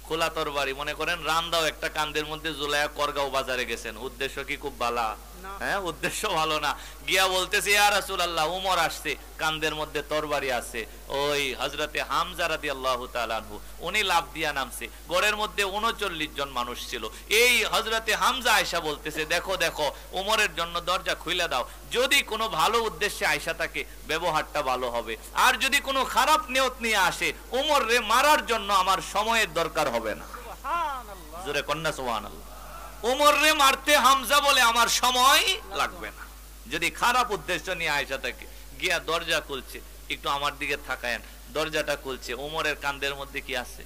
খোলা তরবারি। মনে করেন রান্দাও একটা কান্দের মধ্যে ঝুলাইয়া করগাঁও বাজারে গেছেন। উদ্দেশ্য কি খুব ভালো? হ্যাঁ, উদ্দেশ্য ভালো না। গিয়া বলতেছে ইয়া রাসূলুল্লাহ, ওমর আসছে, কান্দের মধ্যে তরবারি আছে। ওই হযরতে হামজা রাদিয়াল্লাহু তাআলা আনহু উনি লাফ দিয়া নামছে। ঘরের মধ্যে 39 জন মানুষ ছিল। এই হযরতে হামজা আয়েশা বলতেছে, দেখো দেখো ওমরের জন্য দরজা খুলে দাও। যদি কোনো ভালো উদ্দেশ্যে আয়েশা থাকে ব্যবহারটা ভালো হবে, আর যদি কোনো খারাপ নিয়ত নিয়ে আসে ওমর রে মারার জন্য আমার সময়ের দরকার হবে না। সুবহানাল্লাহ, জোরে কন্না সুবহানাল্লাহ। ওমর রে মারতে হামজা বলে আমার সময় লাগবে না। যদি খারাপ উদ্দেশ্য নিয়ে আয়েশা থাকে, গিয়া দরজা খুলছে, একটু আমার দিকে তাকায়েন, দরজাটা খুলছে। ওমরের কাঁধের মধ্যে কি আছে?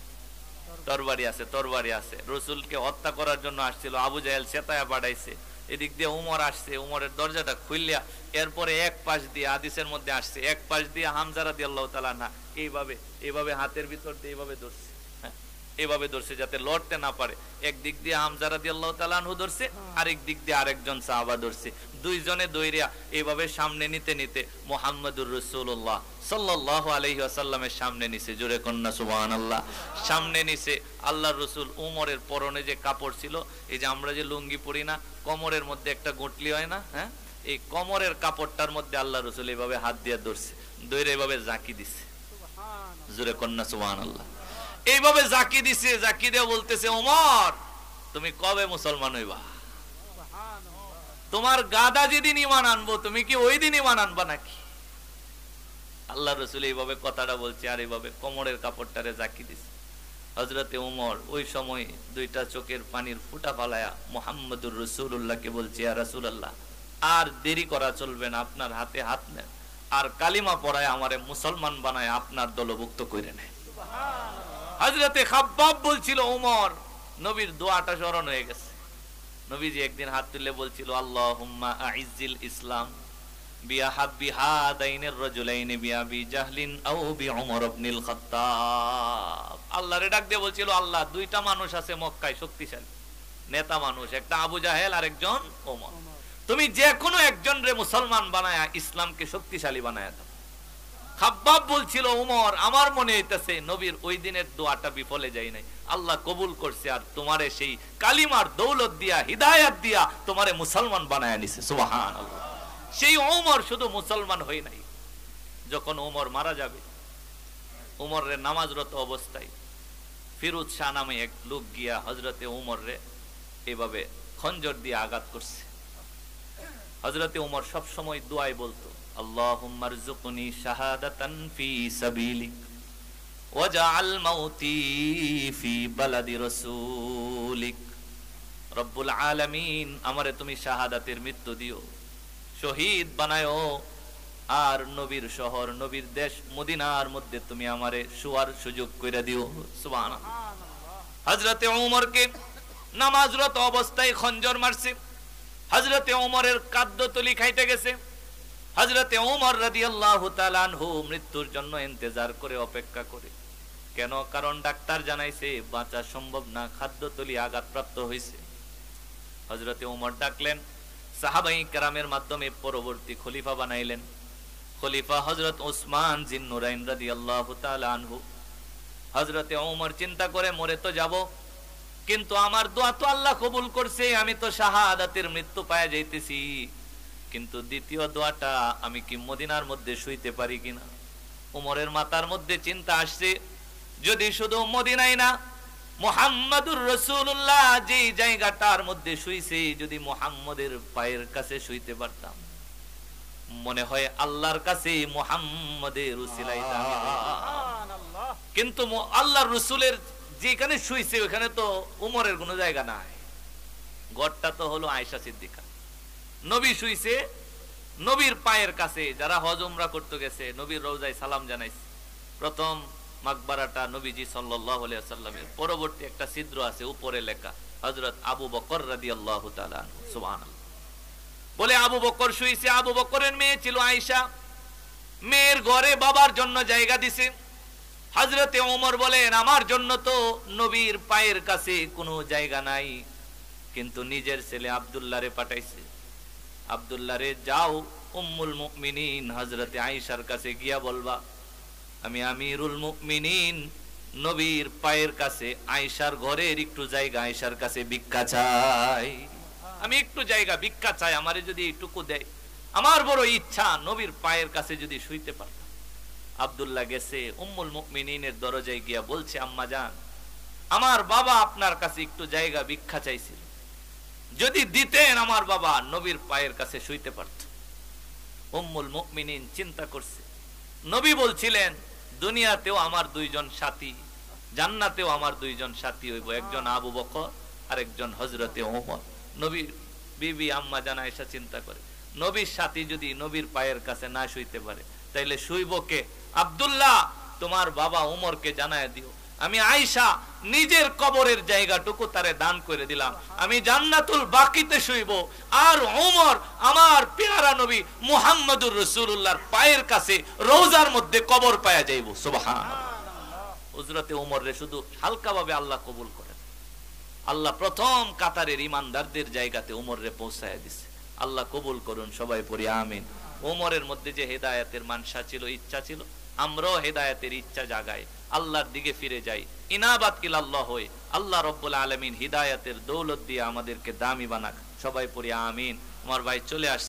তরবারি আছে, তরবারি আছে। রাসূলকে হত্যা করার জন্য আসছিল, আবু জাহেল সেতায়া পাঠাইছে। এদিক দিয়ে ওমর আসছে, ওমরের দরজাটা খুললিয়া এরপরে এক পাশ দিয়ে, হাদিসের মধ্যে আসছে, এক পাশ দিয়ে হামজা রাদিয়াল্লাহু তাআলা না এইভাবে এইভাবে হাতের ভিতর দিয়ে এইভাবে ধরছে, এইভাবে ধরছে যাতে লড়তে না পারে। একদিক দিয়ে হামজা রাদিয়াল্লাহু তাআলা আনহু ধরছে, আরেক দিক দিয়ে আরেকজন সাহাবা ধরছে। দুইজনে দইরিয়া এইভাবে সামনে নিতে নিতে মুহাম্মদুর রাসূলুল্লাহ সাল্লাল্লাহু আলাইহি ওয়াসাল্লামের সামনে নিছে। জোরে কন্না সুবহানাল্লাহ। সামনে নিছে আল্লাহর রাসূল। উমরের পরনে যে কাপড় ছিল, এই যে আমরা যে লুঙ্গি পরি না, কোমরের মধ্যে একটা গুটলি হয় না, হ্যাঁ, এই কোমরের কাপড়টার মধ্যে আল্লাহর রাসূল এইভাবে হাত দিয়ে ধরছে, ধরে এইভাবে জাকি দিছে। জোরে কন্না সুবহানাল্লাহ। এইভাবে জাকি দিছে, জাকি দিয়ে বলতেছে, ওমর তুমি কবে মুসলমান হইবা? তোমার গাদা যেদিন ঈমান আনবো তুমি কি ওই দিন ঈমান আনবা নাকি? আল্লাহ রাসূল এইভাবে কথাটা বলছে, আর এইভাবে কোমরের কাপড়টারে জাকি দিছে। হযরতে ওমর ওই সময় দুইটা চোখের পানির ফুটা ফালায়া মুহাম্মদুর রাসূলুল্লাহকে বলছে, ইয়া রাসূলুল্লাহ আর দেরি করা চলবে না, আপনার হাতে হাত নেন, আর কালিমা পড়ায় আমারে মুসলমান বানায় আপনার দলভুক্ত করে নেয়। হযরতে খাব্বাব বলছিল, ওমর নবীর দোয়াটা স্মরণ হয়ে গেছে। নবীজি একদিন হাত তুলে বলছিল, আল্লাহুম্মা আইজ্জিল ইসলাম বিআহাব্বি হাদাইনির রাজুলাইনি বিআবি জাহলিন আও বিউমর ইবনুল খাত্তাব। আল্লাহরে ডাক দিয়ে বলছিল, আল্লাহ দুইটা মানুষ আছে মক্কায় শক্তিশালী নেতা মানুষ, একটা আবু জাহেল আর একজন ওমর, তুমি যে কোনো একজন রে মুসলমান বানায়া ইসলামকে শক্তিশালী বানায়া দাও। খাব্বাব বলছিল, ওমর আমার মনে হইতেছে নবীর ওই দিনের দোয়াটা বিফলে যায় নাই, আল্লাহ কবুল করছে, আর তোমারে সেই কালিমার দৌলত দিয়া হিদায়াত দিয়া তোমারে মুসলমান বানায়া নিছে। সুবহানাল্লাহ। সেই ওমর শুধু মুসলমান হই নাই, যখন ওমর মারা যাবে, ওমরের নামাজরত অবস্থায় ফিরোজ শাহ নামে এক লোক গিয়া হযরতে ওমর রে এভাবে খঞ্জর দিয়ে আঘাত করছে। হযরতে ওমর সব সময় দোয়ায় বলতো, আল্লাহুম্মা রযুকনি শাহাদাতান ফি সাবিলিক ওয়াজআল মাউতি ফি বালাদি রাসূলিক। রব্বুল আলামিন আমারে তুমি শাহাদাতের মৃত্যু দিও, শহীদ বানায়ো, আর নবীর শহর নবীর দেশ মদিনার মধ্যে তুমি আমারে শোয়ার সুযোগ কইরা দিও। সুবহানাল্লাহ। হযরতে ওমরকে নামাজরত অবস্থায় খঞ্জর মারছে। হযরতে ওমরের কাদ্দতলি খাইতে গেছে। হযরতে ওমর রাদিয়াল্লাহু তাআলা আনহু মৃত্যুর জন্য ইন্তজার করে অপেক্ষা করে। কেন? কারণ ডাক্তার জানাইছে বাঁচা সম্ভব না, খাদ্যতলি আঘাতপ্রাপ্ত হয়েছে। হযরতে ওমর ডাকলেন, সাহাবায়ে কেরামের মাধ্যমে পরবর্তী খলিফা বানাইলেন। খলিফা হযরত ওসমান জিন্নুরাইন রাদিয়াল্লাহু তাআলা আনহু। হযরতে ওমর চিন্তা করে, মরে তো যাব, কিন্তু আমার দোয়া তো আল্লাহ কবুল করছে, আমি তো শাহাদাতের মৃত্যু পায় যাইতেছি, কিন্তু দ্বিতীয় দোয়াটা আমি কি মদিনার মধ্যে শুইতে পারি কিনা? ওমরের মাথার মধ্যে চিন্তা আসছে, যদি শুধু মদিনায় না, মুহাম্মদুর রাসূলুল্লাহ যে জায়গাটার মধ্যে শুইছে, যদি মুহাম্মদের পায়ের কাছে শুইতে পারতাম, মনে হয় আল্লাহর কাছে মুহাম্মাদের উসিলায় দামি সুবহানাল্লাহ। কিন্তু আল্লাহর রাসূলের যেখানে শুইছে ওখানে তো উমরের কোনো জায়গা নাই। ঘরটা তো হলো আয়েশা সিদ্দিকা। নবী শুইছে নবীর পায়ের কাছে। যারা হজ উমরা করতে গেছে নবীর রওজায় সালাম জানাইছে। প্রথম মাকবারাটা নবীজি সাল্লাল্লাহু আলাইহি ওয়াসাল্লামের, পরবর্তী একটা ছিদ্র আছে উপরে লেখা হযরত আবু বকর রাদিয়াল্লাহু তাআলা আনহু। সুবহানাল্লাহ। বলে আবু বকর শুইছে। আবু বকরের মেয়ে ছিল আয়েশা। মেয়ের ঘরে বাবার জন্য জায়গা দিছে। হযরতে ওমর বলেন আমার জন্য তো নবীর পায়ের কাছে কোনো জায়গা নাই, কিন্তু নিজের ছেলে আব্দুল্লাহ রে পাঠাইছে। আব্দুল্লাহ রে যাও উম্মুল মুমিনিন হযরতে আয়েশার কাছে গিয়া বলবা আমি আমিরুল মুমিনিন নবীর পায়ের কাছে আয়েশার ঘরের একটু জায়গা আয়েশার কাছে ভিক্ষা চাই। আমি একটু জায়গা ভিক্ষা চাই, আমারে যদি এইটুকু দেয়। আমার বড় ইচ্ছা নবীর পায়ের কাছে যদি শুইতে পারতাম। আব্দুল্লাহ গেছে উম্মুল মুমিনিনের দরজায় গিয়া বলছে আম্মা জান আমার বাবা আপনার কাছে একটু জায়গা ভিক্ষা চাইছিল, যদি দিতেন আমার বাবা নবীর পায়ের কাছে শুইতে পারত। উম্মুল মুমিনিন চিন্তা করছে, নবী বলছিলেন দুনিয়াতেও আমার দুইজন সাথী, জান্নাতেও আমার দুইজন সাথী হইব, একজন আবু বকর আর একজন হযরতে ওমর। নবীর বিবি আম্মা জান আয়েশা চিন্তা করে নবীর সাথী যদি নবীর পায়ের কাছে না শুইতে পারে তাইলে শুইব কে? আব্দুল্লাহ তোমার বাবা ওমরকে জানায় দিও আমি আয়েশা নিজের কবরের জায়গাটুকু তারে দান করে দিলাম, আমি জান্নাতুল বাকিতে শুইব, আর ওমর আমার পেয়ারা নবী মুহাম্মদুর রাসূলুল্লাহর পায়ের কাছে রওজার মধ্যে কবর পায়া যাইব। সুবহানাল্লাহ। হযরতে ওমর রে শুধু হালকাভাবে আল্লাহ কবুল করেন। আল্লাহ প্রথম কাতারের ইমানদারদের জায়গাতে ওমর রে পৌঁছায় দিছে। আল্লাহ কবুল করুন, সবাই পড়ি আমিন। ওমরের মধ্যে যে হেদায়েতের মানসা ছিল, ইচ্ছা ছিল, আমরাও হেদায়েতের ইচ্ছা জাগাই, আল্লাহর দিকে ফিরে যাই, ইনাবাত ইলাল্লাহ হই। আল্লাহ রাব্বুল আলামিন হিদায়াতের দৌলত দিয়ে আমাদেরকে দামি বানাক। সবাই পড়ি আমিন। আমার ভাই চলে আসছে।